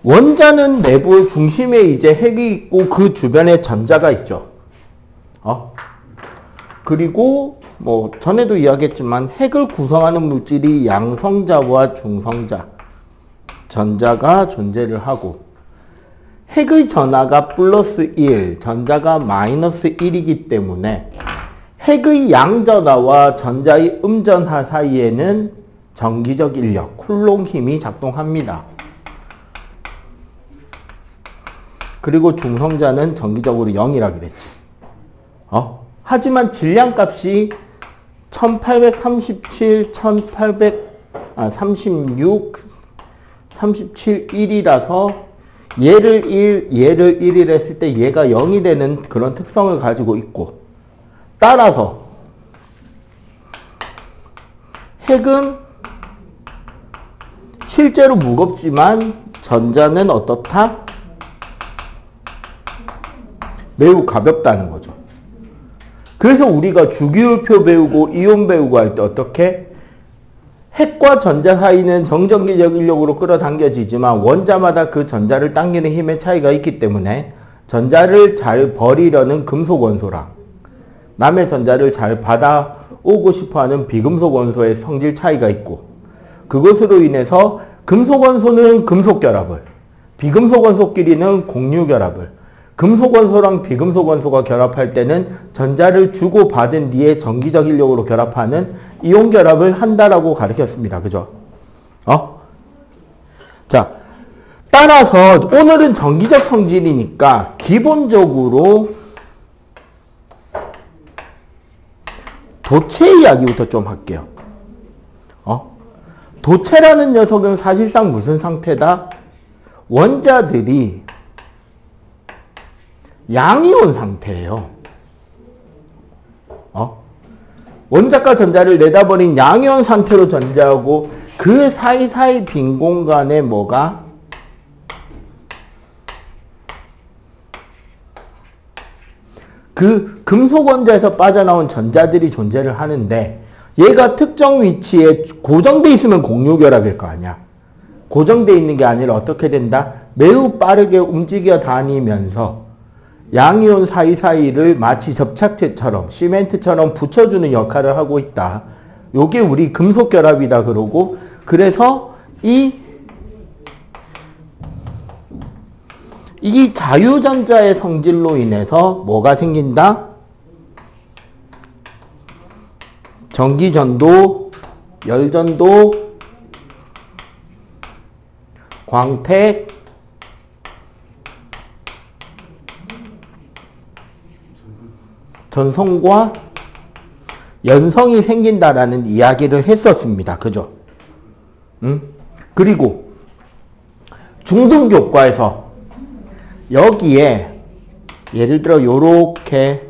Speaker 1: 원자는 내부 중심에 이제 핵이 있고 그 주변에 전자가 있죠. 그리고 뭐 전에도 이야기했지만 핵을 구성하는 물질이 양성자와 중성자, 전자가 존재를 하고 핵의 전하가 플러스 1, 전자가 마이너스 1이기 때문에 핵의 양전하와 전자의 음전하 사이에는 전기적 인력, 쿨롱 힘이 작동합니다. 그리고 중성자는 전기적으로 0이라 그랬지. 하지만 질량값이 1837, 36, 37, 1이라서 얘를 1, 얘를 1을 했을 때 얘가 0이 되는 그런 특성을 가지고 있고 따라서 핵은 실제로 무겁지만 전자는 어떻다? 매우 가볍다는 거죠. 그래서 우리가 주기율표 배우고 이온 배우고 할 때 어떻게? 핵과 전자 사이는 정전기적 인력으로 끌어당겨지지만 원자마다 그 전자를 당기는 힘의 차이가 있기 때문에 전자를 잘 버리려는 금속 원소랑 남의 전자를 잘 받아오고 싶어하는 비금속 원소의 성질 차이가 있고 그것으로 인해서 금속 원소는 금속 결합을, 비금속 원소끼리는 공유 결합을, 금속 원소랑 비금속 원소가 결합할 때는 전자를 주고받은 뒤에 전기적 인력으로 결합하는 이온 결합을 한다라고 가르쳤습니다. 그죠? 자, 따라서 오늘은 전기적 성질이니까 기본적으로 도체 이야기부터 좀 할게요. 도체라는 녀석은 사실상 무슨 상태다? 원자들이 양이온 상태예요. 원자과 전자를 내다버린 양이온 상태로 전제하고 그 사이사이 빈 공간에 뭐가? 그 금속 원자에서 빠져나온 전자들이 존재를 하는데 얘가 특정 위치에 고정돼 있으면 공유결합일 거 아니야. 고정돼 있는 게 아니라 어떻게 된다? 매우 빠르게 움직여 다니면서 양이온 사이사이를 마치 접착제처럼 시멘트처럼 붙여주는 역할을 하고 있다. 요게 우리 금속결합이다 그러고, 그래서 이 자유전자의 성질로 인해서 뭐가 생긴다? 전기전도, 열전도, 광택, 전성과 연성이 생긴다라는 이야기를 했었습니다. 그죠? 그리고 중등교과에서 여기에 예를 들어 요렇게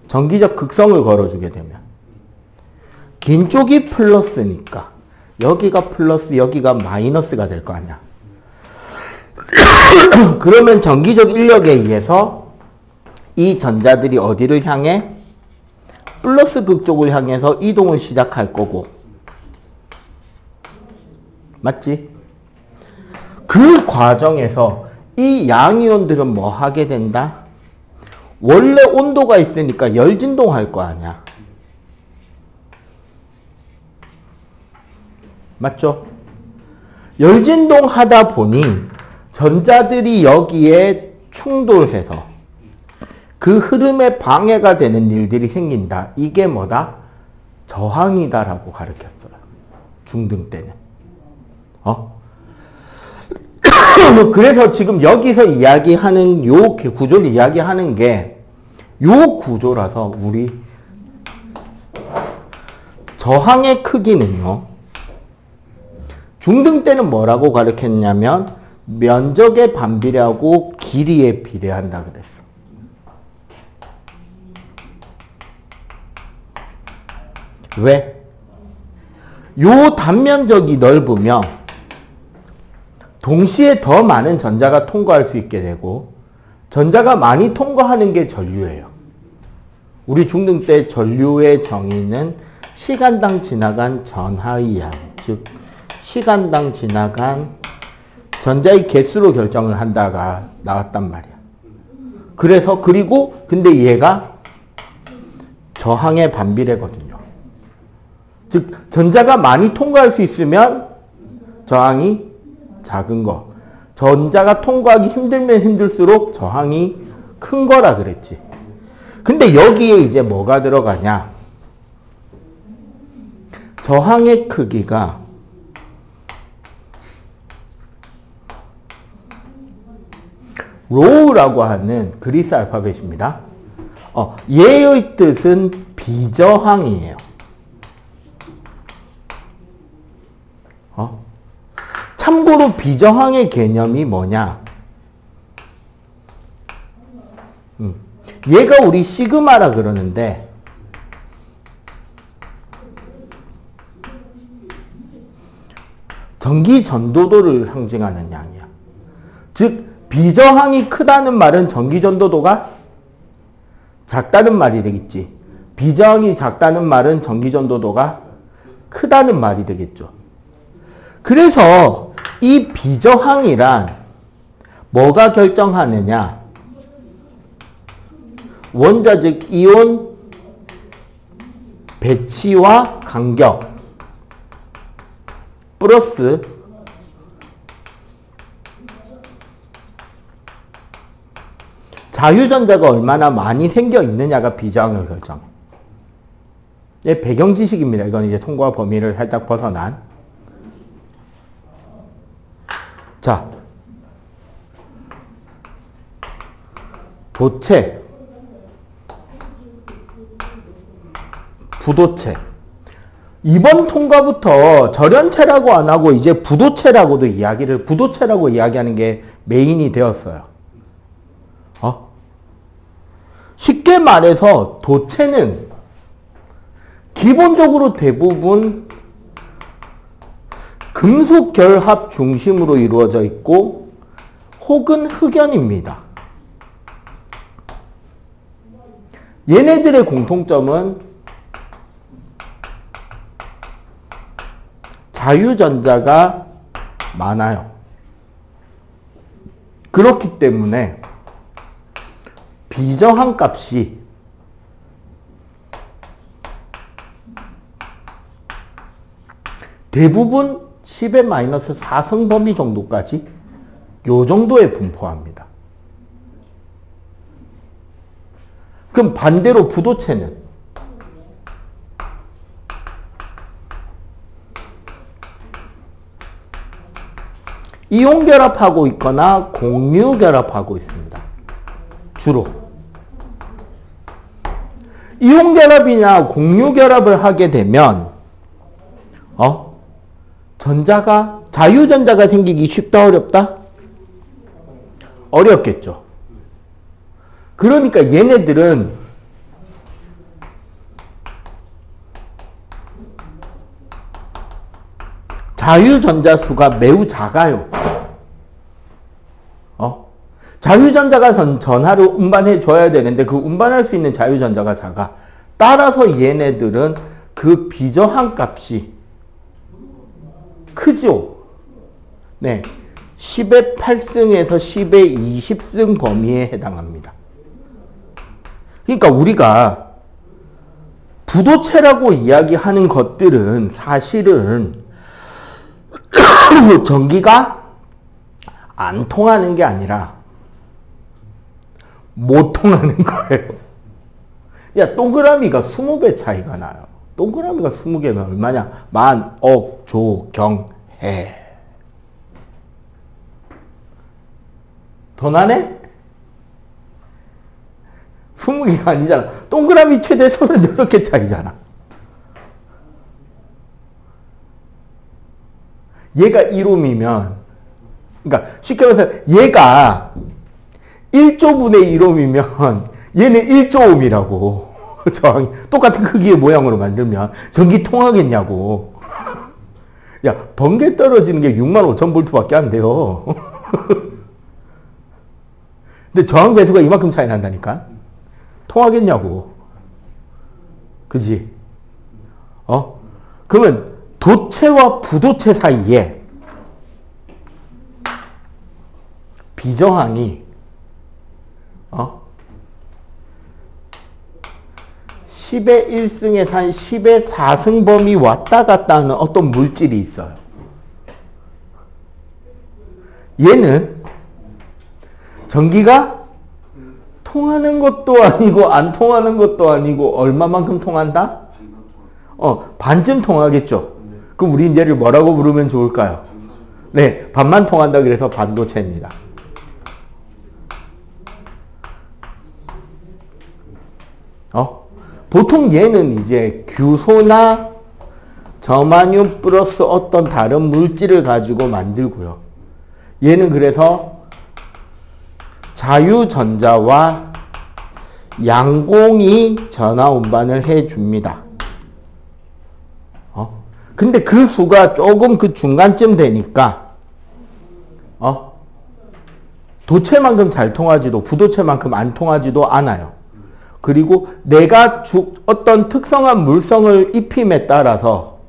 Speaker 1: 전기적 극성을 걸어주게 되면 긴 쪽이 플러스니까 여기가 플러스 여기가 마이너스가 될 거 아니야. 그러면 전기적 인력에 의해서 이 전자들이 어디를 향해? 플러스 극쪽을 향해서 이동을 시작할 거고. 맞지? 그 과정에서 이 양이온들은 뭐 하게 된다? 원래 온도가 있으니까 열진동할 거 아니야. 맞죠? 열진동 하다 보니 전자들이 여기에 충돌해서 그 흐름에 방해가 되는 일들이 생긴다. 이게 뭐다? 저항이다라고 가르쳤어요. 중등 때는. 그래서 지금 여기서 이야기하는 요 구조를 이야기하는 게 요 구조라서 우리 저항의 크기는요. 중등 때는 뭐라고 가르쳤냐면 면적에 반비례하고 길이에 비례한다 그랬어. 왜? 요 단면적이 넓으면 동시에 더 많은 전자가 통과할 수 있게 되고 전자가 많이 통과하는 게 전류예요. 우리 중등 때 전류의 정의는 시간당 지나간 전하의 양, 즉 시간당 지나간 전자의 개수로 결정을 한다가 나왔단 말이야. 그래서 그리고 근데 얘가 저항의 반비례거든요. 즉 전자가 많이 통과할 수 있으면 저항이 작은 거. 전자가 통과하기 힘들면 힘들수록 저항이 큰 거라 그랬지. 근데 여기에 이제 뭐가 들어가냐? 저항의 크기가 로우라고 하는 그리스 알파벳입니다. 얘의 뜻은 비저항이에요. 참고로 비저항의 개념이 뭐냐? 얘가 우리 시그마라 그러는데 전기 전도도를 상징하는 양이야. 즉 비저항이 크다는 말은 전기 전도도가 작다는 말이 되겠지. 비저항이 작다는 말은 전기 전도도가 크다는 말이 되겠죠. 그래서 이 비저항이란 뭐가 결정하느냐? 원자 즉 이온 배치와 간격 플러스 자유전자가 얼마나 많이 생겨 있느냐가 비저항을 결정해. 예, 배경 지식입니다. 이건 이제 통과 범위를 살짝 벗어난. 자, 도체, 부도체. 이번 통과부터 절연체라고 안 하고 이제 부도체라고도 부도체라고 이야기하는 게 메인이 되었어요. 쉽게 말해서 도체는 기본적으로 대부분 금속 결합 중심으로 이루어져 있고 혹은 흑연입니다. 얘네들의 공통점은 자유전자가 많아요. 그렇기 때문에 비정한 값이 대부분 10의 마이너스 4승 범위 정도까지 요 정도에 분포합니다. 그럼 반대로 부도체는 이온 결합하고 있거나 공유 결합하고 있습니다. 주로. 이온 결합이나 공유 결합을 하게 되면 자유전자가 생기기 쉽다 어렵다? 어렵겠죠. 그러니까 얘네들은 자유전자 수가 매우 작아요. 자유전자가 전하를 운반해 줘야 되는데 그 운반할 수 있는 자유전자가 작아. 따라서 얘네들은 그 비저항 값이 크죠. 네. 10의 8승에서 10의 20승 범위에 해당합니다. 그러니까 우리가 부도체라고 이야기하는 것들은 사실은 전기가 안 통하는 게 아니라 못 통하는 거예요. 야, 동그라미가 20배 차이가 나요. 동그라미가 20개면 얼마냐? 만, 억, 조, 경, 해. 더 나네? 20개가 아니잖아. 동그라미 최대 36개 차이잖아. 얘가 1옴이면, 그러니까 쉽게 말해서 얘가 1조분의 1옴이면 얘는 1조옴이라고. 저항이 똑같은 크기의 모양으로 만들면 전기 통하겠냐고. 야, 번개 떨어지는 게 65,000V밖에 안 돼요. 근데 저항 배수가 이만큼 차이 난다니까? 통하겠냐고. 그지? 그러면 도체와 부도체 사이에 비저항이 10의 1승에서 한 10의 4승 범위 왔다 갔다 하는 어떤 물질이 있어요. 얘는 전기가 통하는 것도 아니고 안 통하는 것도 아니고 얼마만큼 통한다? 반쯤 통하겠죠. 그럼 우린 얘를 뭐라고 부르면 좋을까요? 네, 반만 통한다 그래서 반도체입니다. 보통 얘는 이제 규소나 저마늄 플러스 어떤 다른 물질을 가지고 만들고요. 얘는 그래서 자유전자와 양공이 전하 운반을 해줍니다. 근데 그 수가 조금 그 중간쯤 되니까 도체만큼 잘 통하지도 부도체만큼 안 통하지도 않아요. 그리고 내가 어떤 특성한 물성을 입힘에 따라서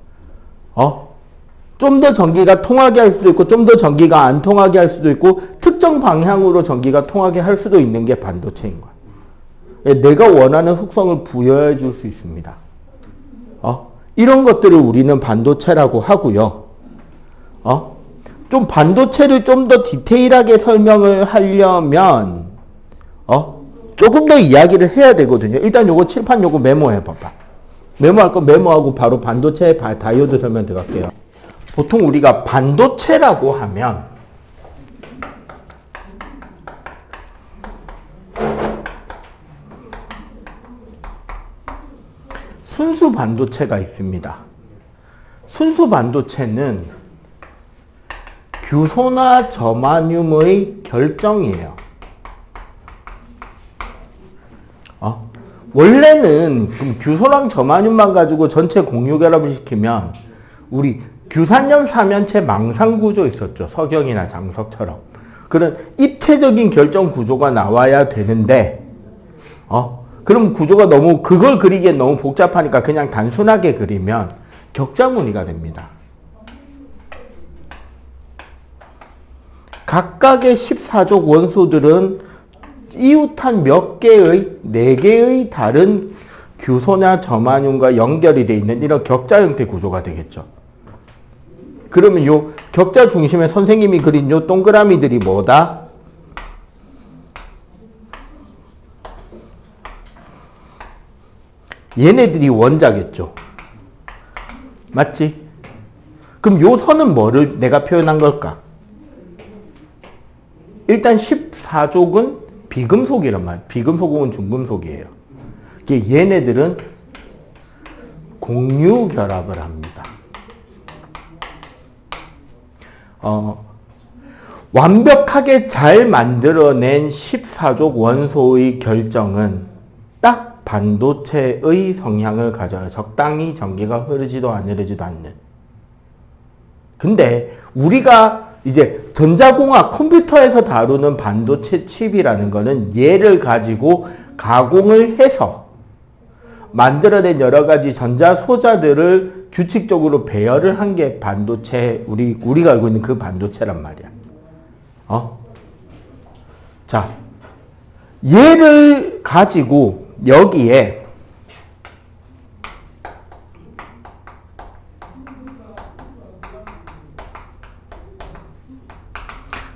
Speaker 1: 좀 더 전기가 통하게 할 수도 있고 좀 더 전기가 안 통하게 할 수도 있고 특정 방향으로 전기가 통하게 할 수도 있는 게 반도체인 거야. 내가 원하는 속성을 부여해 줄 수 있습니다. 이런 것들을 우리는 반도체라고 하고요. 좀 반도체를 좀 더 디테일하게 설명을 하려면 조금 더 이야기를 해야 되거든요. 일단 요거 칠판 요거 메모해 봐봐. 메모할 거 메모하고 바로 반도체 다이오드 설명 들어갈게요. 보통 우리가 반도체라고 하면 순수 반도체가 있습니다. 순수 반도체는 규소나 저마늄의 결정이에요. 원래는 그럼 규소랑 점화뮴만 가지고 전체 공유 결합을 시키면 우리 규산염 사면체 망상 구조 있었죠. 석영이나 장석처럼. 그런 입체적인 결정 구조가 나와야 되는데 그럼 구조가 너무 그걸 그리기엔 너무 복잡하니까 그냥 단순하게 그리면 격자무늬가 됩니다. 각각의 14족 원소들은 이웃한 몇 개의 4개의 다른 규소나 점화뮴과 연결이 되어 있는 이런 격자 형태 구조가 되겠죠. 그러면 요 격자 중심에 선생님이 그린 요 동그라미들이 뭐다? 얘네들이 원자겠죠. 맞지? 그럼 요 선은 뭐를 내가 표현한 걸까? 일단 14족은 비금속이란 말이에요. 비금속은 중금속이에요. 얘네들은 공유 결합을 합니다. 완벽하게 잘 만들어낸 14족 원소의 결정은 딱 반도체의 성향을 가져요. 적당히 전기가 흐르지도 안 흐르지도 않는. 근데 우리가 이제 전자공학 컴퓨터에서 다루는 반도체 칩이라는 거는 얘를 가지고 가공을 해서 만들어낸 여러 가지 전자 소자들을 규칙적으로 배열을 한 게 반도체, 우리가 알고 있는 그 반도체란 말이야. 자, 얘를 가지고 여기에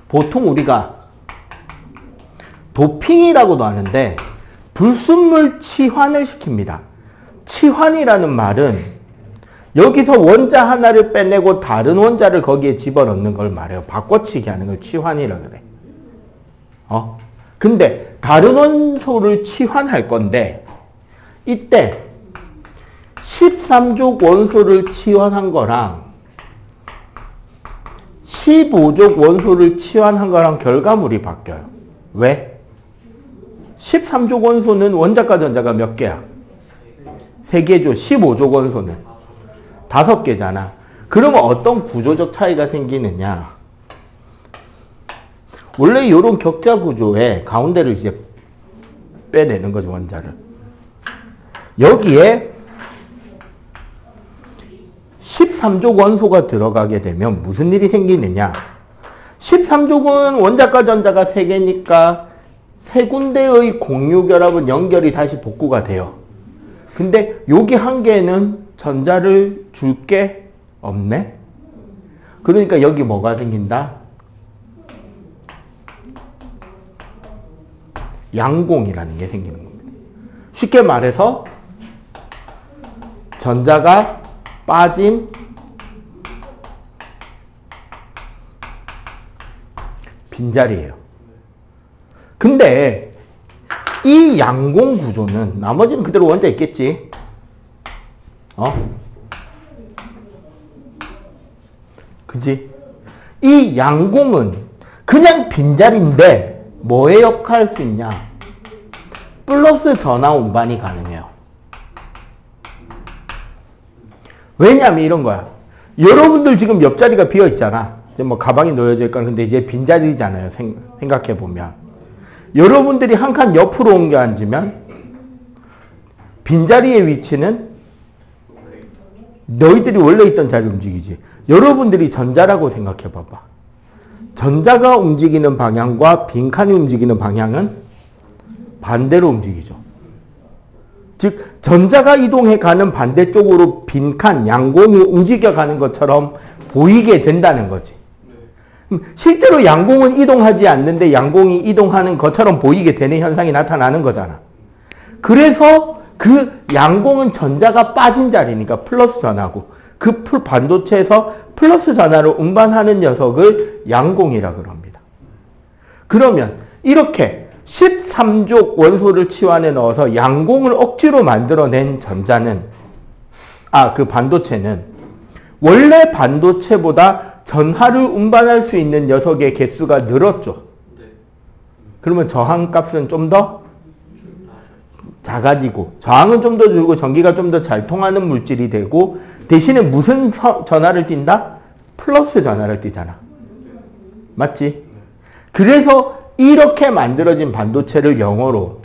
Speaker 1: 보통 우리가 도핑이라고도 하는데 불순물 치환을 시킵니다. 치환이라는 말은 여기서 원자 하나를 빼내고 다른 원자를 거기에 집어넣는 걸 말해요. 바꿔치기 하는 걸 치환이라 그래. 근데 다른 원소를 치환할 건데 이때 13족 원소를 치환한 거랑 15족 원소를 치환한 거랑 결과물이 바뀌어요. 왜? 13족 원소는 원자과 전자가 몇 개야? 3개죠. 15족 원소는 5개잖아. 그러면 어떤 구조적 차이가 생기느냐? 원래 이런 격자 구조에 가운데를 이제 빼내는 거죠, 원자를. 여기에 13족 원소가 들어가게 되면 무슨 일이 생기느냐? 13족은 원자과 전자가 3개니까 3군데의 공유 결합은 연결이 다시 복구가 돼요. 근데 여기 한 개는 전자를 줄 게 없네? 그러니까 여기 뭐가 생긴다? 양공이라는 게 생기는 겁니다. 쉽게 말해서 전자가 빠진 빈자리예요. 근데 이 양공 구조는 나머지는 그대로 원자 있겠지. 그지? 이 양공은 그냥 빈자리인데 뭐에 역할할 수 있냐? 플러스 전하 운반이 가능해요. 왜냐하면 이런 거야. 여러분들 지금 옆자리가 비어 있잖아. 뭐 가방이 놓여져 있거나 근데 이제 빈자리잖아요. 생각해 보면. 여러분들이 한 칸 옆으로 옮겨 앉으면 빈자리의 위치는 너희들이 원래 있던 자리 움직이지. 여러분들이 전자라고 생각해 봐봐. 전자가 움직이는 방향과 빈칸이 움직이는 방향은 반대로 움직이죠. 즉 전자가 이동해 가는 반대쪽으로 빈칸, 양공이 움직여가는 것처럼 보이게 된다는 거지. 실제로 양공은 이동하지 않는데 양공이 이동하는 것처럼 보이게 되는 현상이 나타나는 거잖아. 그래서 그 양공은 전자가 빠진 자리니까 플러스 전하고 그 반도체에서 플러스 전하를 운반하는 녀석을 양공이라고 합니다. 그러면 이렇게 13족 원소를 치환해 넣어서 양공을 억지로 만들어낸 전자는 그 반도체는 원래 반도체보다 전하를 운반할 수 있는 녀석의 개수가 늘었죠. 그러면 저항값은 좀 더 작아지고 저항은 좀 더 줄고 전기가 좀 더 잘 통하는 물질이 되고 대신에 무슨 전하를 띈다? 플러스 전하를 띠잖아. 맞지? 그래서 이렇게 만들어진 반도체를 영어로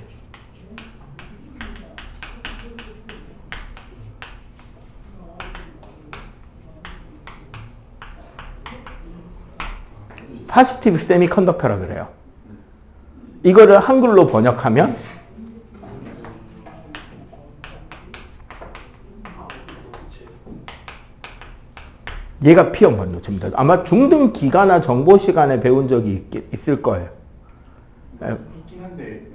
Speaker 1: 파시티브 세미컨덕터라 그래요. 이거를 한글로 번역하면 얘가 P형 반도체입니다. 아마 중등 기가나 정보 시간에 배운 적이 있을 거예요.
Speaker 3: 있긴 한데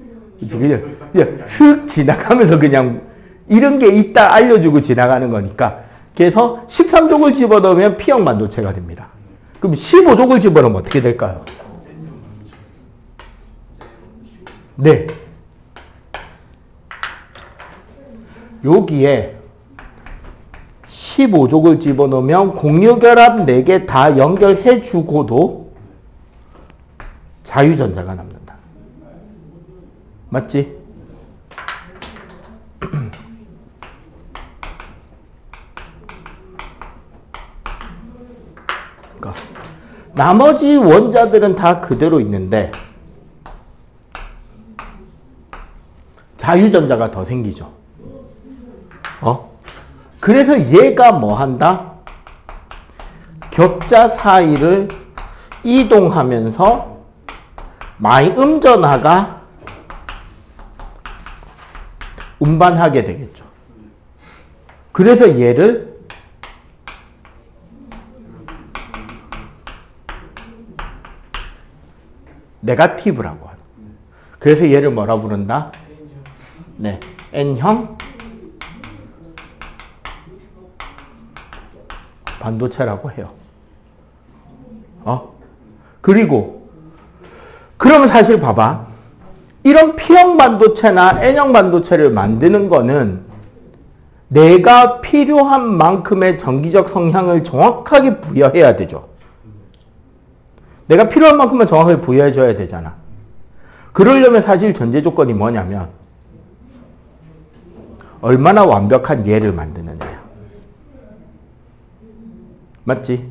Speaker 1: 그냥 슥 지나가면서 그냥 이런 게 있다 알려주고 지나가는 거니까. 그래서 13족을 집어넣으면 P형 반도체가 됩니다. 그럼 15족을 집어넣으면 어떻게 될까요? 네. 여기에 15족을 집어넣으면 공유결합 4개 다 연결해주고도 자유전자가 남는다. 맞지? 그러니까 나머지 원자들은 다 그대로 있는데 자유전자가 더 생기죠. 그래서 얘가 뭐 한다? 격자 사이를 이동하면서 마이음전하가 운반하게 되겠죠. 그래서 얘를 네거티브라고 하죠. 그래서 얘를 뭐라 부른다? 네, N형 반도체라고 해요. 그리고 그러면 사실 봐봐. 이런 P형 반도체나 N형 반도체를 만드는 거는 내가 필요한 만큼의 전기적 성향을 정확하게 부여해야 되죠. 내가 필요한 만큼만 정확하게 부여해줘야 되잖아. 그러려면 사실 전제 조건이 뭐냐면 얼마나 완벽한 얘를 만드느냐야. 맞지?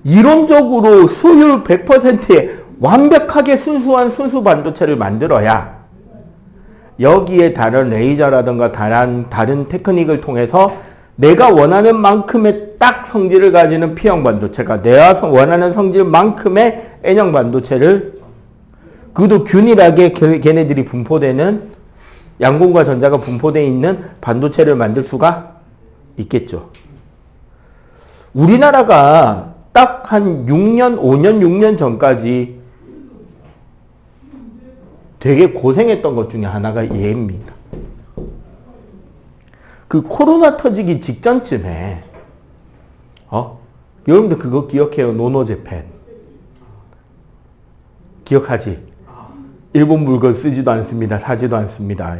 Speaker 1: 이론적으로 수율 100%의 완벽하게 순수한 순수 반도체를 만들어야 여기에 다른 레이저라든가 다른 테크닉을 통해서 내가 원하는 만큼의 딱 성질을 가지는 P형 반도체가 내가 원하는 성질만큼의 N형 반도체를 그것도 균일하게 걔네들이 분포되는 양공과 전자가 분포되어 있는 반도체를 만들 수가 있겠죠. 우리나라가 딱 한 6년, 5년, 6년 전까지 되게 고생했던 것 중에 하나가 얘입니다. 그 코로나 터지기 직전쯤에 여러분들 그거 기억해요? 노노재팬 기억하지? 일본 물건 쓰지도 않습니다. 사지도 않습니다.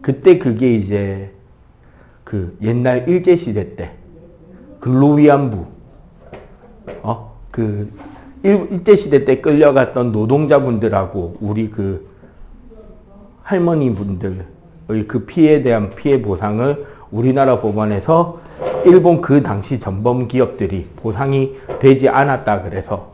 Speaker 1: 그때 그게 이제 그 옛날 일제시대 때 글로위안부 그 일제시대 때 끌려갔던 노동자분들하고 우리 그 할머니분들의 그 피해에 대한 피해 보상을 우리나라 법원에서 일본 그 당시 전범 기업들이 보상이 되지 않았다 그래서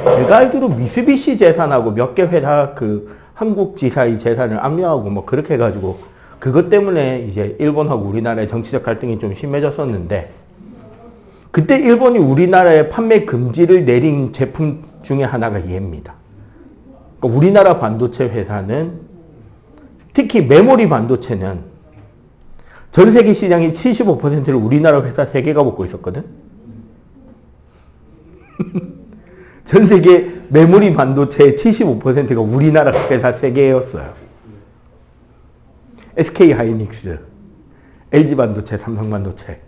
Speaker 1: 제가 알기로 미쓰비시 재산하고 몇 개 회사 그 한국 지사의 재산을 압류하고 뭐 그렇게 해가지고 그것 때문에 이제 일본하고 우리나라의 정치적 갈등이 좀 심해졌었는데 그때 일본이 우리나라에 판매 금지를 내린 제품 중에 하나가 얘입니다. 그러니까 우리나라 반도체 회사는 특히 메모리 반도체는 전 세계 시장의 75%를 우리나라 회사 3개가 먹고 있었거든. 전 세계 메모리 반도체의 75%가 우리나라 회사 3개였어요. SK 하이닉스, LG 반도체, 삼성 반도체.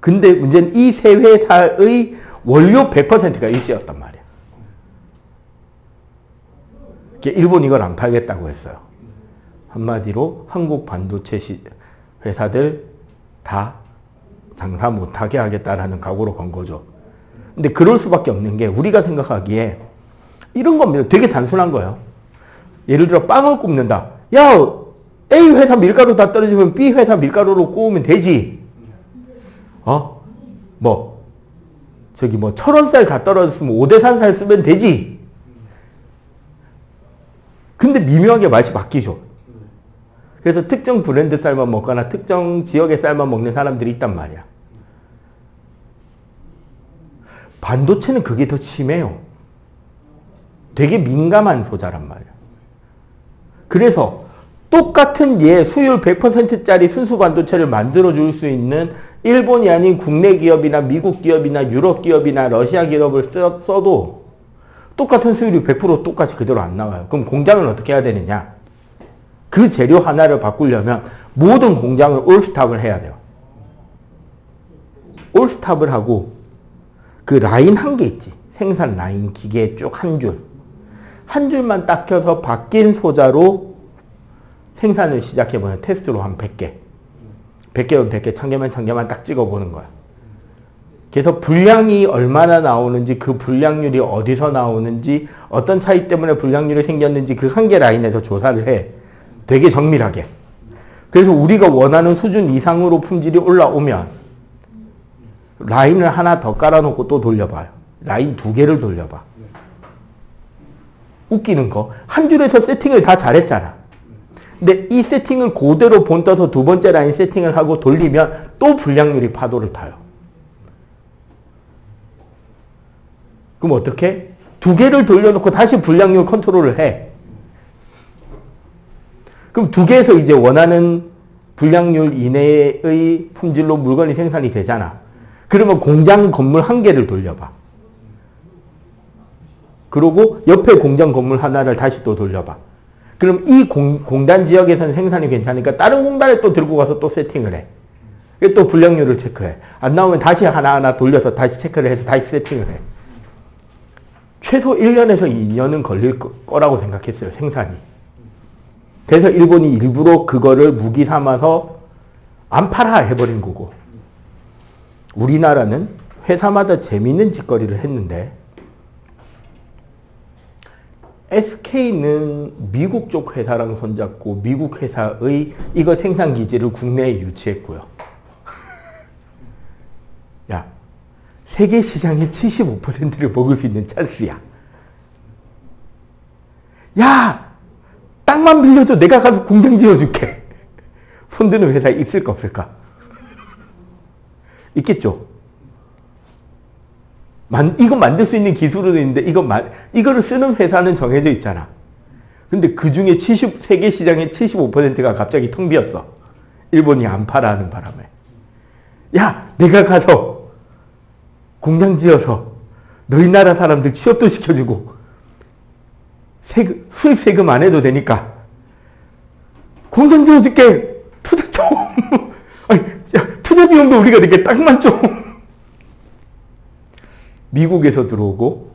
Speaker 1: 근데 문제는 이 세 회사의 원료 100%가 일제였단 말이야. 일본이 이걸 안 팔겠다고 했어요. 한마디로 한국 반도체 회사들 다 장사 못하게 하겠다라는 각오로 건 거죠. 근데 그럴 수밖에 없는 게 우리가 생각하기에 이런 겁니다. 되게 단순한 거예요. 예를 들어 빵을 굽는다. 야, A 회사 밀가루 다 떨어지면 B 회사 밀가루로 구우면 되지. 철원쌀 다 떨어졌으면 오대산쌀 쓰면 되지. 근데 미묘하게 맛이 바뀌죠. 그래서 특정 브랜드 쌀만 먹거나 특정 지역의 쌀만 먹는 사람들이 있단 말이야. 반도체는 그게 더 심해요. 되게 민감한 소자란 말이야. 그래서 똑같은 수율 100%짜리 순수 반도체를 만들어줄 수 있는 일본이 아닌 국내 기업이나 미국 기업이나 유럽 기업이나 러시아 기업을 써도 똑같은 수율이 100% 똑같이 그대로 안 나와요. 그럼 공장을 어떻게 해야 되느냐? 그 재료 하나를 바꾸려면 모든 공장을 올스탑을 해야 돼요. 올스탑을 하고 그 라인 한 개 있지. 생산 라인 기계 쭉 한 줄. 한 줄만 딱 켜서 바뀐 소자로 생산을 시작해보는 테스트로 한 100개. 100개면 100개, 1000개면 1000개만 딱 찍어보는 거야. 그래서 분량이 얼마나 나오는지, 그 분량률이 어디서 나오는지, 어떤 차이 때문에 분량률이 생겼는지 그 한 개 라인에서 조사를 해. 되게 정밀하게. 그래서 우리가 원하는 수준 이상으로 품질이 올라오면 라인을 하나 더 깔아놓고 또 돌려봐요. 라인 2개를 돌려봐. 웃기는 거. 한 줄에서 세팅을 다 잘했잖아. 근데 이 세팅을 그대로 본떠서 두 번째 라인 세팅을 하고 돌리면 또 불량률이 파도를 타요. 그럼 어떻게? 2개를 돌려놓고 다시 불량률 컨트롤을 해. 그럼 2개에서 이제 원하는 불량률 이내의 품질로 물건이 생산이 되잖아. 그러면 공장 건물 1개를 돌려봐. 그리고 옆에 공장 건물 하나를 다시 또 돌려봐. 그럼 이 공단 지역에서는 생산이 괜찮으니까 다른 공단에 또 들고 가서 또 세팅을 해. 또 불량률을 체크해. 안 나오면 다시 하나하나 돌려서 다시 체크를 해서 다시 세팅을 해. 최소 1년에서 2년은 걸릴 거라고 생각했어요. 생산이. 그래서 일본이 일부러 그거를 무기 삼아서 안 팔아 해버린 거고. 우리나라는 회사마다 재미있는 짓거리를 했는데 SK는 미국 쪽 회사랑 손잡고 미국 회사의 이거 생산 기지를 국내에 유치했고요. 야, 세계 시장의 75%를 먹을 수 있는 찬스야. 야, 땅만 빌려줘. 내가 가서 공장 지어줄게. 손드는 회사 있을까 없을까? 있겠죠. 이거 만들 수 있는 기술은 있는데 이거를 쓰는 회사는 정해져 있잖아. 근데 그 중에 세계 시장의 75%가 갑자기 텅 비었어. 일본이 안 팔아 하는 바람에. 야, 내가 가서 공장 지어서 너희 나라 사람들 취업도 시켜주고 수입 세금 안 해도 되니까 공장 지어줄게. 투자 좀. 아니, 야, 투자 비용도 우리가 되게 땅만 좀. 미국에서 들어오고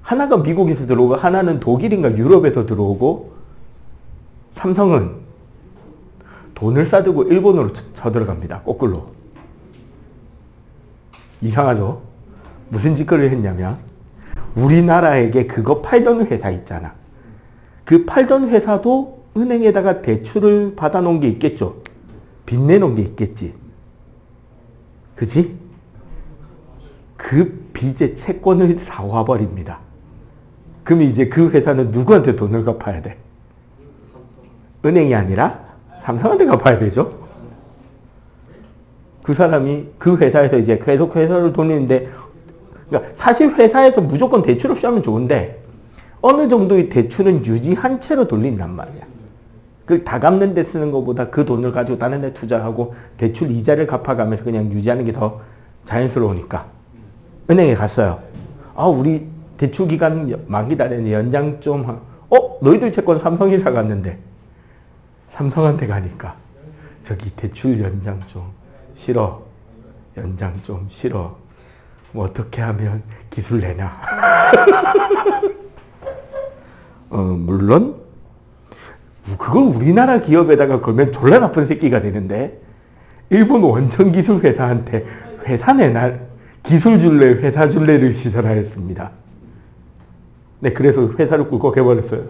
Speaker 1: 하나가 미국에서 들어오고 하나는 독일인가 유럽에서 들어오고 삼성은 돈을 싸들고 일본으로 쳐들어갑니다. 거꾸로. 이상하죠? 무슨 짓거리를 했냐면 우리나라에게 그거 팔던 회사 있잖아. 그 팔던 회사도 은행에다가 대출을 받아놓은 게 있겠죠. 빚내놓은 게 있겠지. 그지? 그 빚의 채권을 사와 버립니다. 그럼 이제 그 회사는 누구한테 돈을 갚아야 돼? 은행이 아니라 삼성한테 갚아야 되죠. 그 사람이 그 회사에서 이제 계속 회사를 돌리는데, 그러니까 사실 회사에서 무조건 대출 없이 하면 좋은데 어느 정도의 대출은 유지한 채로 돌린단 말이야. 그 다 갚는 데 쓰는 것보다 그 돈을 가지고 다른 데 투자하고 대출 이자를 갚아가면서 그냥 유지하는 게 더 자연스러우니까 은행에 갔어요. 아, 우리 대출 기간 만기다 되는 연장 좀 너희들 채권 삼성이 사갔는데 삼성한테 가니까 저기 대출 연장 좀 싫어. 연장 좀 싫어. 뭐 어떻게 하면 기술 내나? 물론 그걸 우리나라 기업에다가 걸면 졸라 나쁜 새끼가 되는데 일본 원천 기술 회사한테 회사 내나 기술 줄래 회사 줄래를 시전하였습니다. 네, 그래서 회사를 꿀꺽해버렸어요.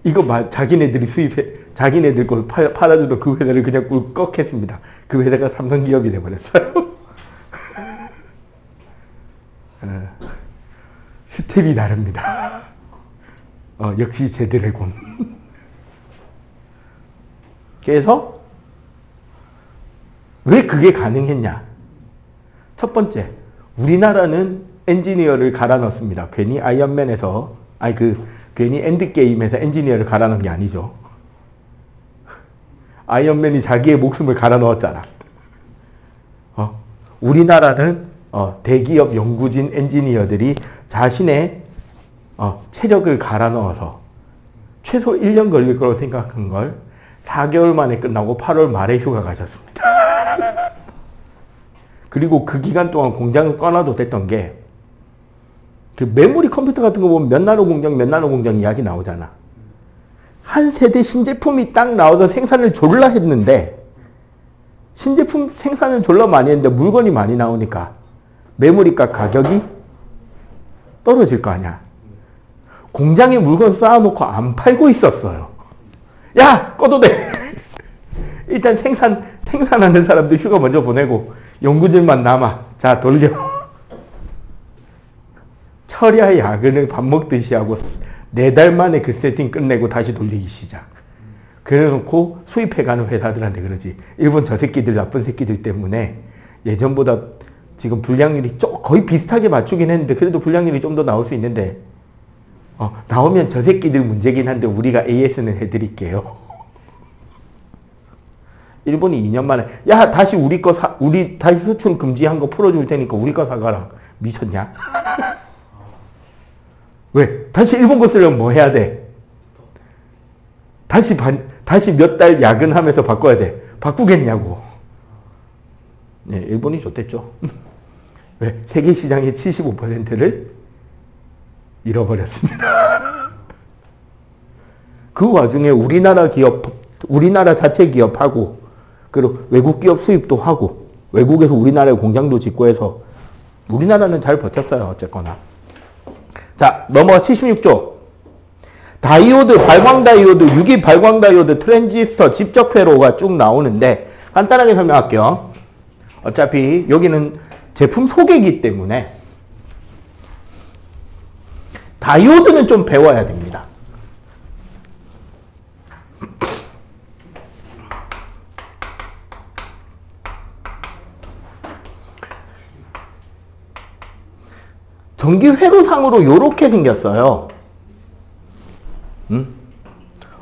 Speaker 1: 이거 자기네들이 자기네들 걸 팔아주던 그 회사를 그냥 꿀꺽했습니다. 그 회사가 삼성기업이 돼버렸어요. 스텝이 다릅니다. 역시 제드래곤. 그래서 왜 그게 가능했냐? 첫 번째, 우리나라는 엔지니어를 갈아 넣습니다. 괜히 아이언맨에서, 괜히 엔드게임에서 엔지니어를 갈아 넣은 게 아니죠. 아이언맨이 자기의 목숨을 갈아 넣었잖아. 우리나라는 대기업 연구진 엔지니어들이 자신의 체력을 갈아 넣어서 최소 1년 걸릴 거라고 생각한 걸 4개월 만에 끝나고 8월 말에 휴가 가셨습니다. 그리고 그 기간 동안 공장을 꺼놔도 됐던 게, 그 메모리 컴퓨터 같은 거 보면 몇 나노 공장 이야기 나오잖아. 한 세대 신제품이 딱 나와서 생산을 졸라 했는데, 신제품 생산을 졸라 많이 했는데 물건이 많이 나오니까 메모리값 가격이 떨어질 거 아니야. 공장에 물건 쌓아놓고 안 팔고 있었어요. 야! 꺼도 돼! 일단 생산하는 사람들 휴가 먼저 보내고 연구진만 남아. 자, 돌려. 철야 야근을 밥 먹듯이 하고 4달 만에 그 세팅 끝내고 다시 돌리기 시작. 그래놓고 수입해가는 회사들한테 그러지. 일본 저 새끼들, 나쁜 새끼들 때문에 예전보다 지금 불량률이 거의 비슷하게 맞추긴 했는데, 그래도 불량률이 좀 더 나올 수 있는데, 나오면 저 새끼들 문제긴 한데 우리가 AS는 해드릴게요. 일본이 2년 만에, 야, 다시 우리 다시 수출 금지한 거 풀어줄 테니까 우리 거 사가라. 미쳤냐? 왜? 다시 일본 거 쓰려면 뭐 해야 돼? 다시 몇 달 야근하면서 바꿔야 돼. 바꾸겠냐고. 네, 일본이 좋댔죠. 왜? 세계 시장의 75%를 잃어버렸습니다. 그 와중에 우리나라 자체 기업하고, 그리고 외국 기업 수입도 하고, 외국에서 우리나라에 공장도 짓고 해서 우리나라는 잘 버텼어요. 어쨌거나. 자, 넘어가 76조. 다이오드, 발광다이오드, 유기 발광다이오드, 트랜지스터, 집적회로가 쭉 나오는데 간단하게 설명할게요. 어차피 여기는 제품 소개이기 때문에 다이오드는 좀 배워야 됩니다. 전기 회로상으로 이렇게 생겼어요.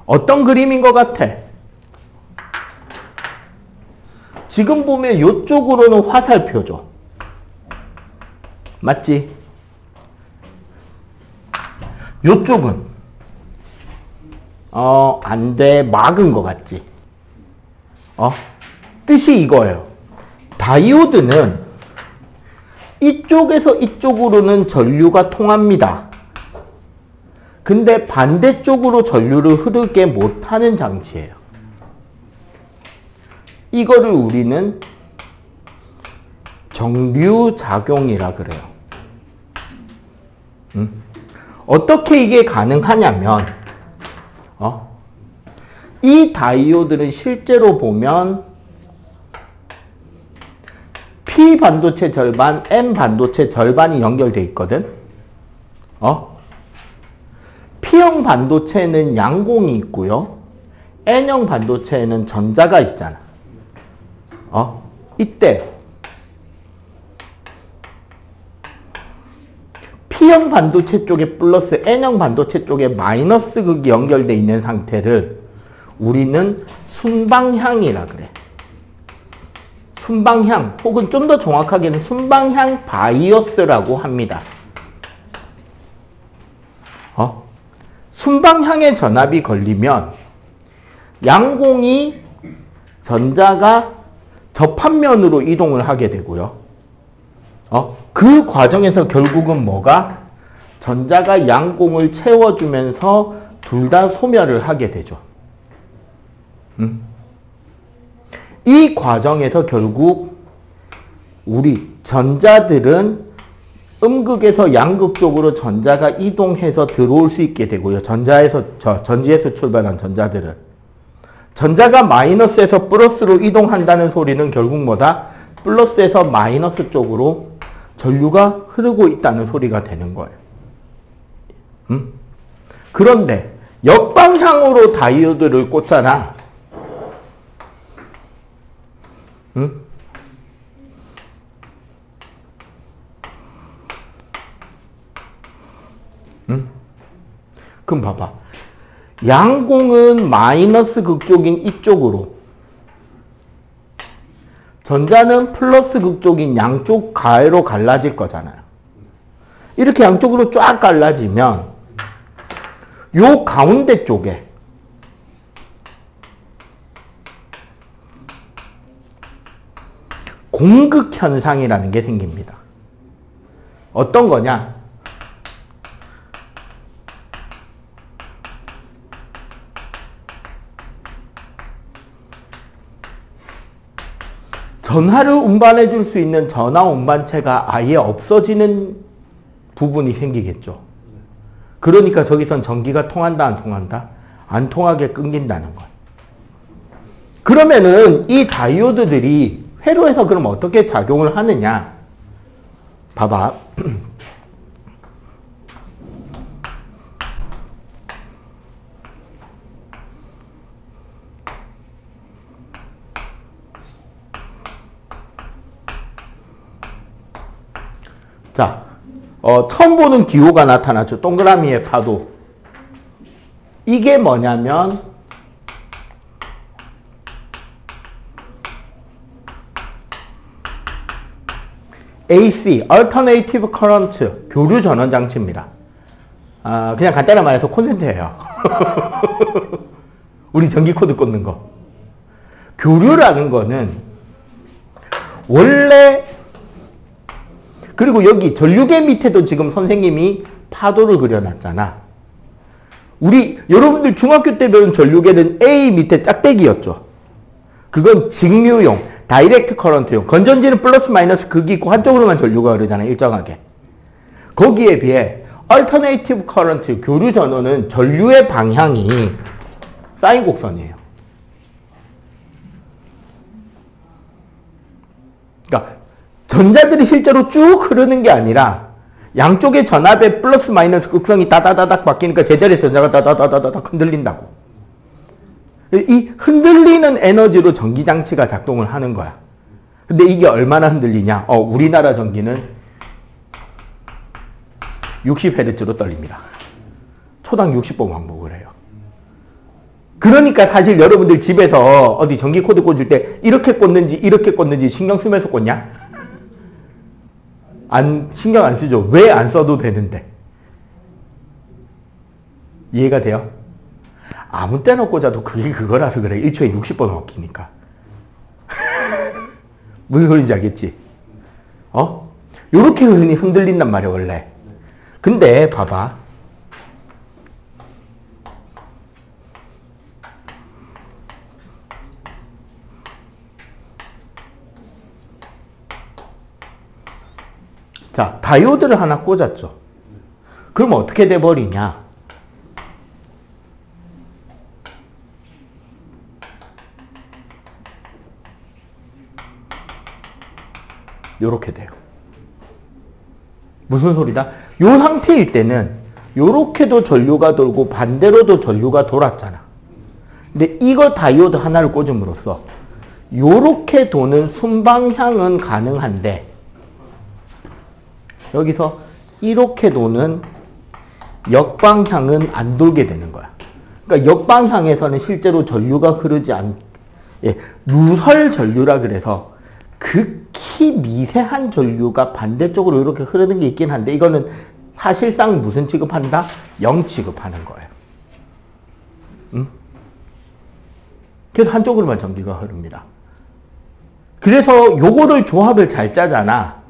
Speaker 1: 어떤 그림인 것 같아? 지금 보면 이쪽으로는 화살표죠. 맞지? 이쪽은 안 돼. 막은 것 같지? 뜻이 이거예요. 다이오드는 이쪽에서 이쪽으로는 전류가 통합니다. 근데 반대쪽으로 전류를 흐르게 못하는 장치예요. 이거를 우리는 정류작용이라 그래요. 어떻게 이게 가능하냐면, 이 다이오드는 실제로 보면 P 반도체 절반, N 반도체 절반이 연결되어 있거든. P형 반도체는 양공이 있고요. N형 반도체에는 전자가 있잖아. 이때 P형 반도체 쪽에 플러스, N형 반도체 쪽에 마이너스 극이 연결되어 있는 상태를 우리는 순방향이라 그래. 순방향, 혹은 좀 더 정확하게는 순방향 바이어스라고 합니다. 순방향의 전압이 걸리면 양공이 전자가 접합면으로 이동을 하게 되고요. 그 과정에서 결국은 뭐가? 전자가 양공을 채워주면서 둘 다 소멸을 하게 되죠. 이 과정에서 결국 우리 전자들은 음극에서 양극 쪽으로 전자가 이동해서 들어올 수 있게 되고요. 전지에서 출발한 전자들은. 전자가 마이너스에서 플러스로 이동한다는 소리는 결국 뭐다? 플러스에서 마이너스 쪽으로 전류가 흐르고 있다는 소리가 되는 거예요. 그런데 역방향으로 다이오드를 꽂잖아. 그럼 봐봐. 양공은 마이너스 극쪽인 이쪽으로, 전자는 플러스 극쪽인 양쪽 가로 갈라질 거잖아요. 이렇게 양쪽으로 쫙 갈라지면 요 가운데 쪽에 공극 현상이라는 게 생깁니다. 어떤 거냐? 전하를 운반해 줄 수 있는 전하 운반체가 아예 없어지는 부분이 생기겠죠. 그러니까 저기선 전기가 통한다, 안 통한다? 안 통하게 끊긴다는 거예요. 그러면은 이 다이오드들이 회로에서 그럼 어떻게 작용을 하느냐? 봐봐. 자, 처음 보는 기호가 나타나죠. 동그라미의 파도. 이게 뭐냐면 AC, Alternative Current, 교류 전원 장치입니다. 그냥 간단히 말해서 콘센트예요. 우리 전기 코드 꽂는 거. 교류라는 거는 원래, 그리고 여기 전류계 밑에도 지금 선생님이 파도를 그려놨잖아. 여러분들 중학교 때 배운 전류계는 A 밑에 짝대기였죠. 그건 직류용, 다이렉트 커런트용. 건전지는 플러스 마이너스 극이 있고 한쪽으로만 전류가 흐르잖아요. 일정하게. 거기에 비해 얼터네이티브 커런트, 교류 전원은 전류의 방향이 사인 곡선이에요. 그러니까 전자들이 실제로 쭉 흐르는 게 아니라 양쪽의 전압의 플러스 마이너스 극성이 다다다닥 바뀌니까 제자리에서 전자가 다다다다닥 흔들린다고. 이 흔들리는 에너지로 전기장치가 작동을 하는 거야. 근데 이게 얼마나 흔들리냐? 우리나라 전기는 60Hz로 떨립니다. 초당 60번 왕복을 해요. 그러니까 사실 여러분들 집에서 어디 전기 코드 꽂을 때 이렇게 꽂는지 신경 쓰면서 꽂냐? 신경 안 쓰죠. 왜 안 써도 되는데. 이해가 돼요? 아무 때나 꽂아도 그게 그거라서 그래. 1초에 60번 먹히니까. 무슨 소리인지 알겠지? 요렇게 흔들린단 말이야, 원래. 근데 봐봐. 자, 다이오드를 하나 꽂았죠. 그럼 어떻게 돼버리냐? 요렇게 돼요. 무슨 소리다? 요 상태일 때는 요렇게도 전류가 돌고 반대로도 전류가 돌았잖아. 근데 이거 다이오드 하나를 꽂음으로써 요렇게 도는 순방향은 가능한데 여기서 이렇게 도는 역방향은 안 돌게 되는 거야. 그러니까 역방향에서는 실제로 전류가 흐르지 누설 전류라 그래서 극히 미세한 전류가 반대쪽으로 이렇게 흐르는 게 있긴 한데 이거는 사실상 무슨 취급한다? 0 취급하는 거예요. 그래서 한쪽으로만 전기가 흐릅니다. 그래서 요거를 조합을 잘 짜잖아.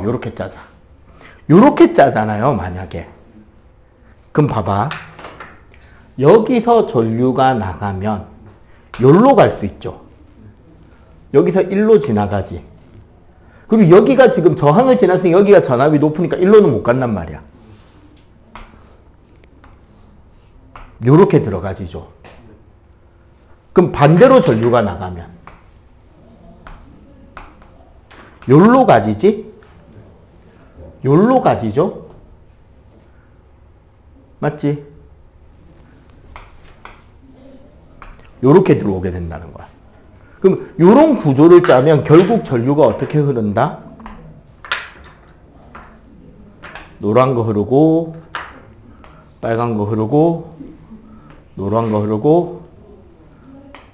Speaker 1: 요렇게 짜자. 요렇게 짜잖아요, 만약에. 그럼 봐봐. 여기서 전류가 나가면 여기로 갈 수 있죠. 여기서 1로 지나가지. 그리고 여기가 지금 저항을 지났으니 여기가 전압이 높으니까 1로는 못 간단 말이야. 요렇게 들어가지죠. 그럼 반대로 전류가 나가면 요로 가지지? 요로 가지죠? 맞지? 요렇게 들어오게 된다는 거야. 그럼 요런 구조를 짜면 결국 전류가 어떻게 흐른다? 노란 거 흐르고 빨간 거 흐르고 노란 거 흐르고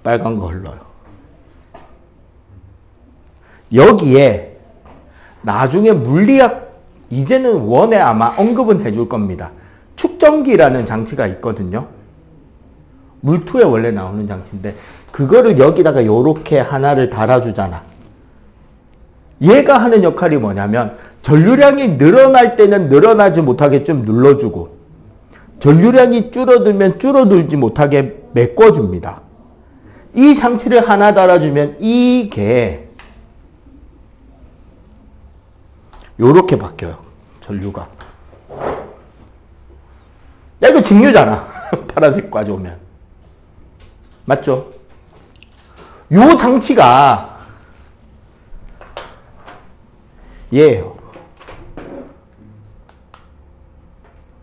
Speaker 1: 빨간 거 흘러요. 여기에 나중에 물리학 이제는 원에 아마 언급은 해줄 겁니다. 축전기라는 장치가 있거든요. 물투에 원래 나오는 장치인데 그거를 여기다가 요렇게 하나를 달아주잖아. 얘가 하는 역할이 뭐냐면 전류량이 늘어날 때는 늘어나지 못하게 좀 눌러주고 전류량이 줄어들면 줄어들지 못하게 메꿔줍니다. 이 장치를 하나 달아주면 이게 요렇게 바뀌어요. 전류가. 야 이거 직류잖아. 파란색 가져오면. 맞죠? 요 장치가 얘예요.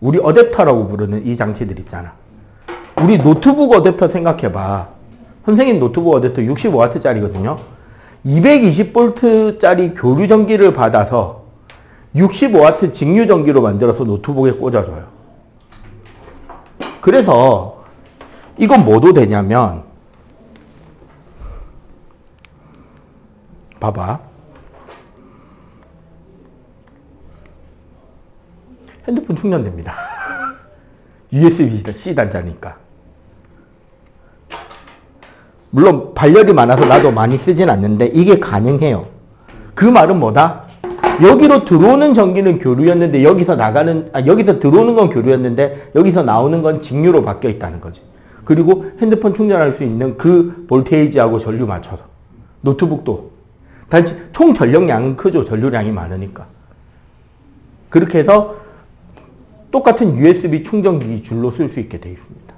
Speaker 1: 우리 어댑터라고 부르는 이 장치들 있잖아. 우리 노트북 어댑터 생각해봐. 선생님 노트북 어댑터 65W짜리거든요. 220V짜리 교류 전기를 받아서 65W 직류 전기로 만들어서 노트북에 꽂아줘요. 그래서 이건 뭐도 되냐면 봐봐. 핸드폰 충전됩니다. USB-C 단자니까. 물론 발열이 많아서 나도 많이 쓰진 않는데 이게 가능해요. 그 말은 뭐다? 여기로 들어오는 전기는 교류였는데 여기서 여기서 들어오는 건 교류였는데 여기서 나오는 건 직류로 바뀌어 있다는 거지. 그리고 핸드폰 충전할 수 있는 그 볼테이지하고 전류 맞춰서. 노트북도. 단지 총 전력량은 크죠. 전류량이 많으니까. 그렇게 해서 똑같은 USB 충전기 줄로 쓸 수 있게 되어 있습니다.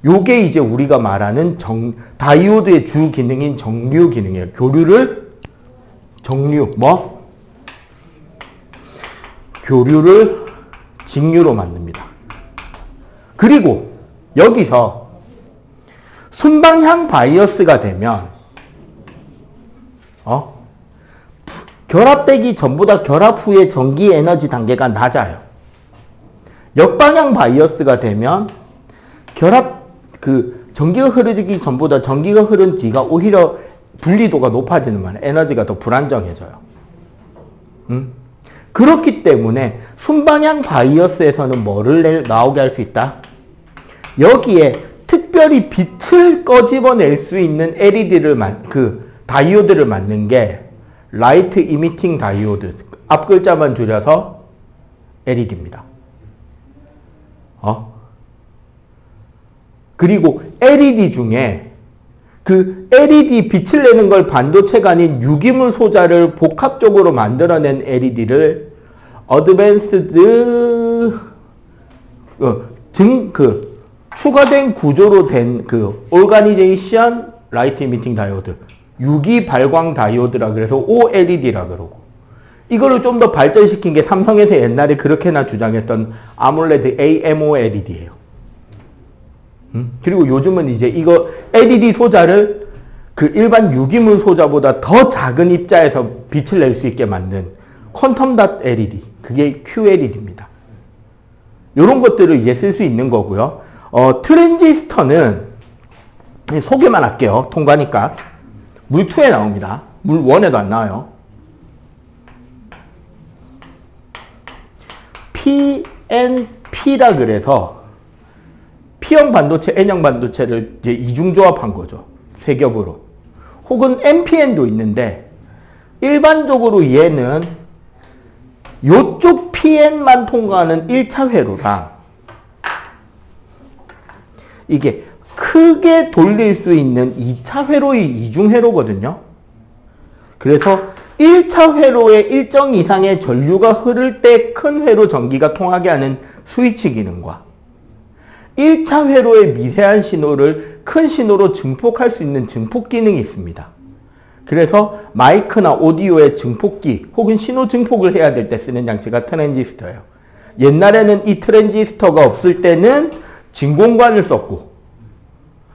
Speaker 1: 요게 이제 우리가 말하는 다이오드의 주 기능인 정류 기능이에요. 교류를 직류로 만듭니다. 그리고 여기서 순방향 바이어스가 되면 결합되기 전보다 결합 후의 전기 에너지 단계가 낮아요. 역방향 바이어스가 되면 전기가 흐르기 전보다 전기가 흐른 뒤가 오히려 분리도가 높아지는 말이에요. 에너지가 더 불안정해져요. 그렇기 때문에 순방향 바이어스에서는 뭐를 나오게 할 수 있다? 여기에 특별히 빛을 꺼집어낼 수 있는 다이오드를 만든 게 라이트 이미팅 다이오드. 앞 글자만 줄여서 LED입니다. 그리고 LED 중에 그 LED 빛을 내는 걸 반도체가 아닌 유기물 소자를 복합적으로 만들어낸 LED를 어드밴스드 추가된 구조로 된 오르가니제이션 라이트 이미팅 다이오드, 유기 발광 다이오드라 그래서 OLED라 그러고, 이거를 좀 더 발전시킨 게 삼성에서 옛날에 그렇게나 주장했던 아몰레드 AMOLED예요. 그리고 요즘은 이제 이거 LED 소자를 일반 유기물 소자보다 더 작은 입자에서 빛을 낼 수 있게 만든 퀀텀 닷 LED, 그게 QLED입니다. 이런 것들을 이제 쓸 수 있는 거고요. 트랜지스터는 소개만 할게요. 통과니까. 물2에 나옵니다. 물1에도 안 나와요. PNP라 그래서 P형 반도체, N형 반도체를 이제 이중조합한 거죠. 세 겹으로. 혹은 NPN도 있는데 일반적으로 얘는 요쪽 PN만 통과하는 1차 회로랑 이게 크게 돌릴 수 있는 2차 회로의 이중 회로거든요. 그래서 1차 회로에 일정 이상의 전류가 흐를 때 큰 회로 전기가 통하게 하는 스위치 기능과 1차 회로의 미세한 신호를 큰 신호로 증폭할 수 있는 증폭 기능이 있습니다. 그래서 마이크나 오디오의 증폭기 혹은 신호 증폭을 해야 될 때 쓰는 장치가 트랜지스터예요. 옛날에는 이 트랜지스터가 없을 때는 진공관을 썼고,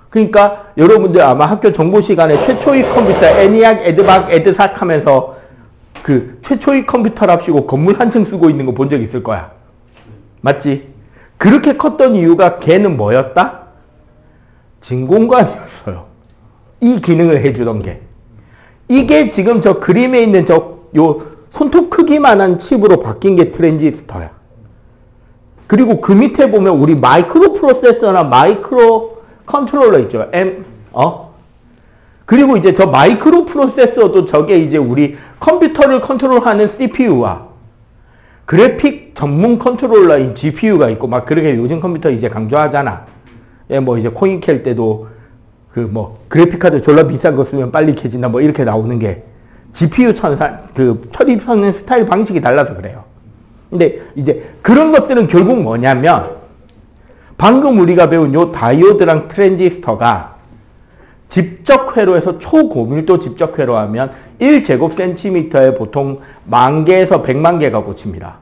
Speaker 1: 그러니까 여러분들 아마 학교 정보 시간에 최초의 컴퓨터 애니악, 에드박, 에드삭 하면서 그 최초의 컴퓨터랍시고 건물 한 층 쓰고 있는 거 본 적 있을 거야. 맞지? 그렇게 컸던 이유가 걔는 뭐였다? 진공관이었어요. 이 기능을 해주던 게. 이게 지금 저 그림에 있는 요 손톱 크기만한 칩으로 바뀐 게 트랜지스터야. 그리고 그 밑에 보면 우리 마이크로 프로세서나 마이크로 컨트롤러 있죠. 그리고 이제 저 마이크로 프로세서도 저게 이제 우리 컴퓨터를 컨트롤하는 CPU와 그래픽 전문 컨트롤러인 GPU가 있고 막 그렇게 요즘 컴퓨터 이제 강조하잖아. 예, 뭐 이제 코인 캘 때도 그 뭐 그래픽카드 졸라 비싼 거 쓰면 빨리 켜진다 뭐 이렇게 나오는 게 GPU 처리하는 스타일 방식이 달라서 그래요. 근데 이제 그런 것들은 결국 뭐냐면 방금 우리가 배운 요 다이오드랑 트랜지스터가 집적 회로에서 초고밀도 집적 회로하면 1제곱센티미터에 보통 10,000개에서 1,000,000 개가 꽂힙니다.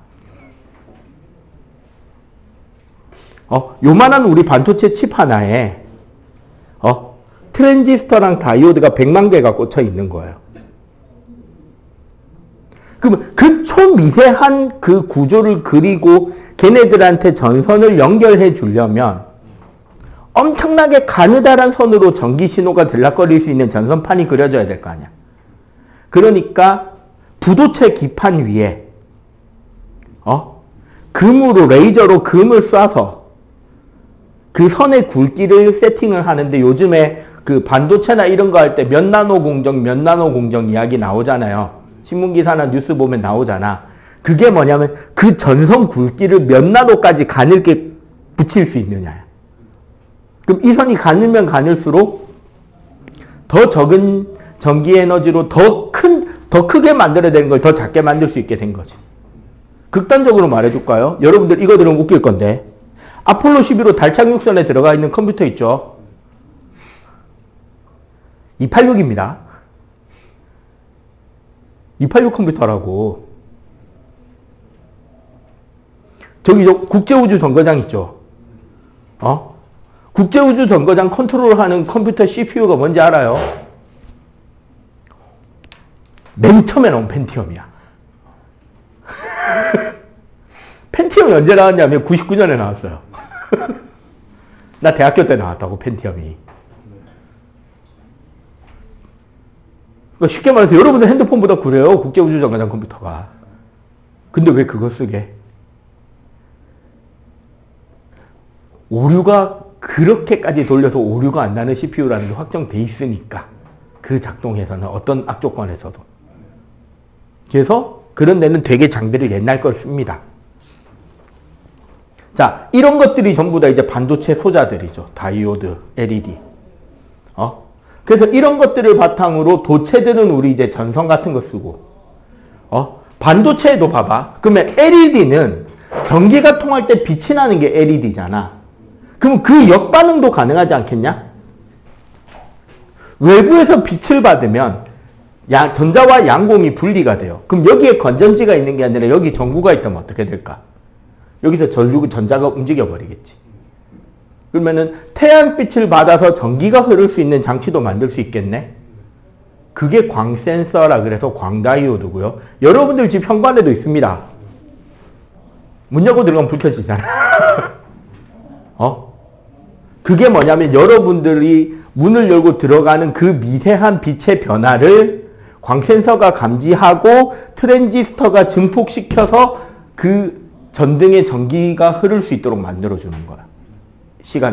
Speaker 1: 요만한 우리 반도체 칩 하나에 트랜지스터랑 다이오드가 1,000,000 개가 꽂혀 있는 거예요. 그러면 그 초미세한 그 구조를 그리고 걔네들한테 전선을 연결해 주려면 엄청나게 가느다란 선으로 전기 신호가 들락거릴 수 있는 전선판이 그려져야 될 거 아니야. 그러니까 부도체 기판 위에 금으로 레이저로 금을 쏴서 그 선의 굵기를 세팅을 하는데 요즘에 그 반도체나 이런 거 할 때 몇 나노 공정 이야기 나오잖아요. 신문기사나 뉴스 보면 나오잖아. 그게 뭐냐면 그 전선 굵기를 몇 나노까지 가늘게 붙일 수 있느냐야. 그럼 이 선이 가늘면 가늘수록 더 적은 전기 에너지로 더 크게 만들어야 되는 걸 더 작게 만들 수 있게 된 거지. 극단적으로 말해줄까요? 여러분들 이거 들으면 웃길 건데 아폴로 11호 달 착륙선에 들어가 있는 컴퓨터 있죠? 286입니다. 286 컴퓨터라고. 저기 국제우주정거장 있죠? 국제우주정거장 컨트롤하는 컴퓨터 CPU가 뭔지 알아요? 맨 처음에 나온 펜티엄이야. 펜티엄이 언제 나왔냐면 99년에 나왔어요. 나 대학교 때 나왔다고, 펜티엄이. 그러니까 쉽게 말해서 여러분들 핸드폰보다 구려요, 국제우주정거장 컴퓨터가. 근데 왜 그거 쓰게? 오류가 그렇게까지 돌려서 오류가 안 나는 CPU라는 게 확정돼 있으니까 그 작동에서는 어떤 악조건에서도. 그래서 그런 데는 되게 장비를 옛날 걸 씁니다. 자, 이런 것들이 전부 다 이제 반도체 소자들이죠. 다이오드, LED. 그래서 이런 것들을 바탕으로 도체들은 우리 이제 전선 같은 거 쓰고, 반도체에도 봐봐. 그러면 LED는 전기가 통할 때 빛이 나는 게 LED잖아. 그럼 그 역반응도 가능하지 않겠냐? 외부에서 빛을 받으면 전자와 양공이 분리가 돼요. 그럼 여기에 건전지가 있는 게 아니라 여기 전구가 있다면 어떻게 될까? 여기서 전자가 움직여 버리겠지. 그러면은 태양빛을 받아서 전기가 흐를 수 있는 장치도 만들 수 있겠네? 그게 광센서라 그래서 광다이오드고요. 여러분들 집 현관에도 있습니다. 문 열고 들어가면 불 켜지잖아. 그게 뭐냐면 여러분들이 문을 열고 들어가는 그 미세한 빛의 변화를 광센서가 감지하고 트랜지스터가 증폭시켜서 그 전등의 전기가 흐를 수 있도록 만들어주는 거야.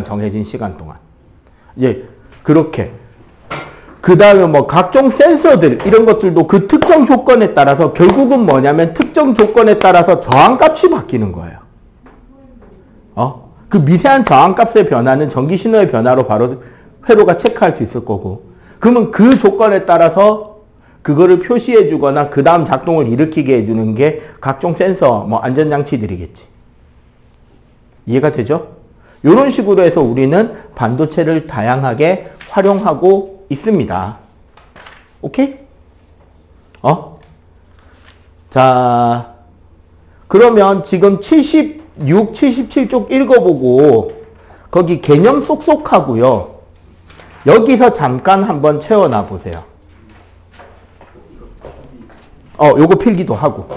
Speaker 1: 정해진 시간 동안. 그렇게. 그 다음에 뭐 각종 센서들 이런 것들도 그 특정 조건에 따라서 결국은 뭐냐면 특정 조건에 따라서 저항값이 바뀌는 거예요. 그 미세한 저항값의 변화는 전기 신호의 변화로 바로 회로가 체크할 수 있을 거고, 그러면 그 조건에 따라서 그거를 표시해 주거나 그 다음 작동을 일으키게 해주는 게 각종 센서, 뭐 안전장치들이겠지. 이해가 되죠? 이런 식으로 해서 우리는 반도체를 다양하게 활용하고 있습니다. 오케이? 자, 그러면 지금 76, 77쪽 읽어보고 거기 개념 쏙쏙 하고요. 여기서 잠깐 한번 채워놔 보세요. 요거 필기도 하고.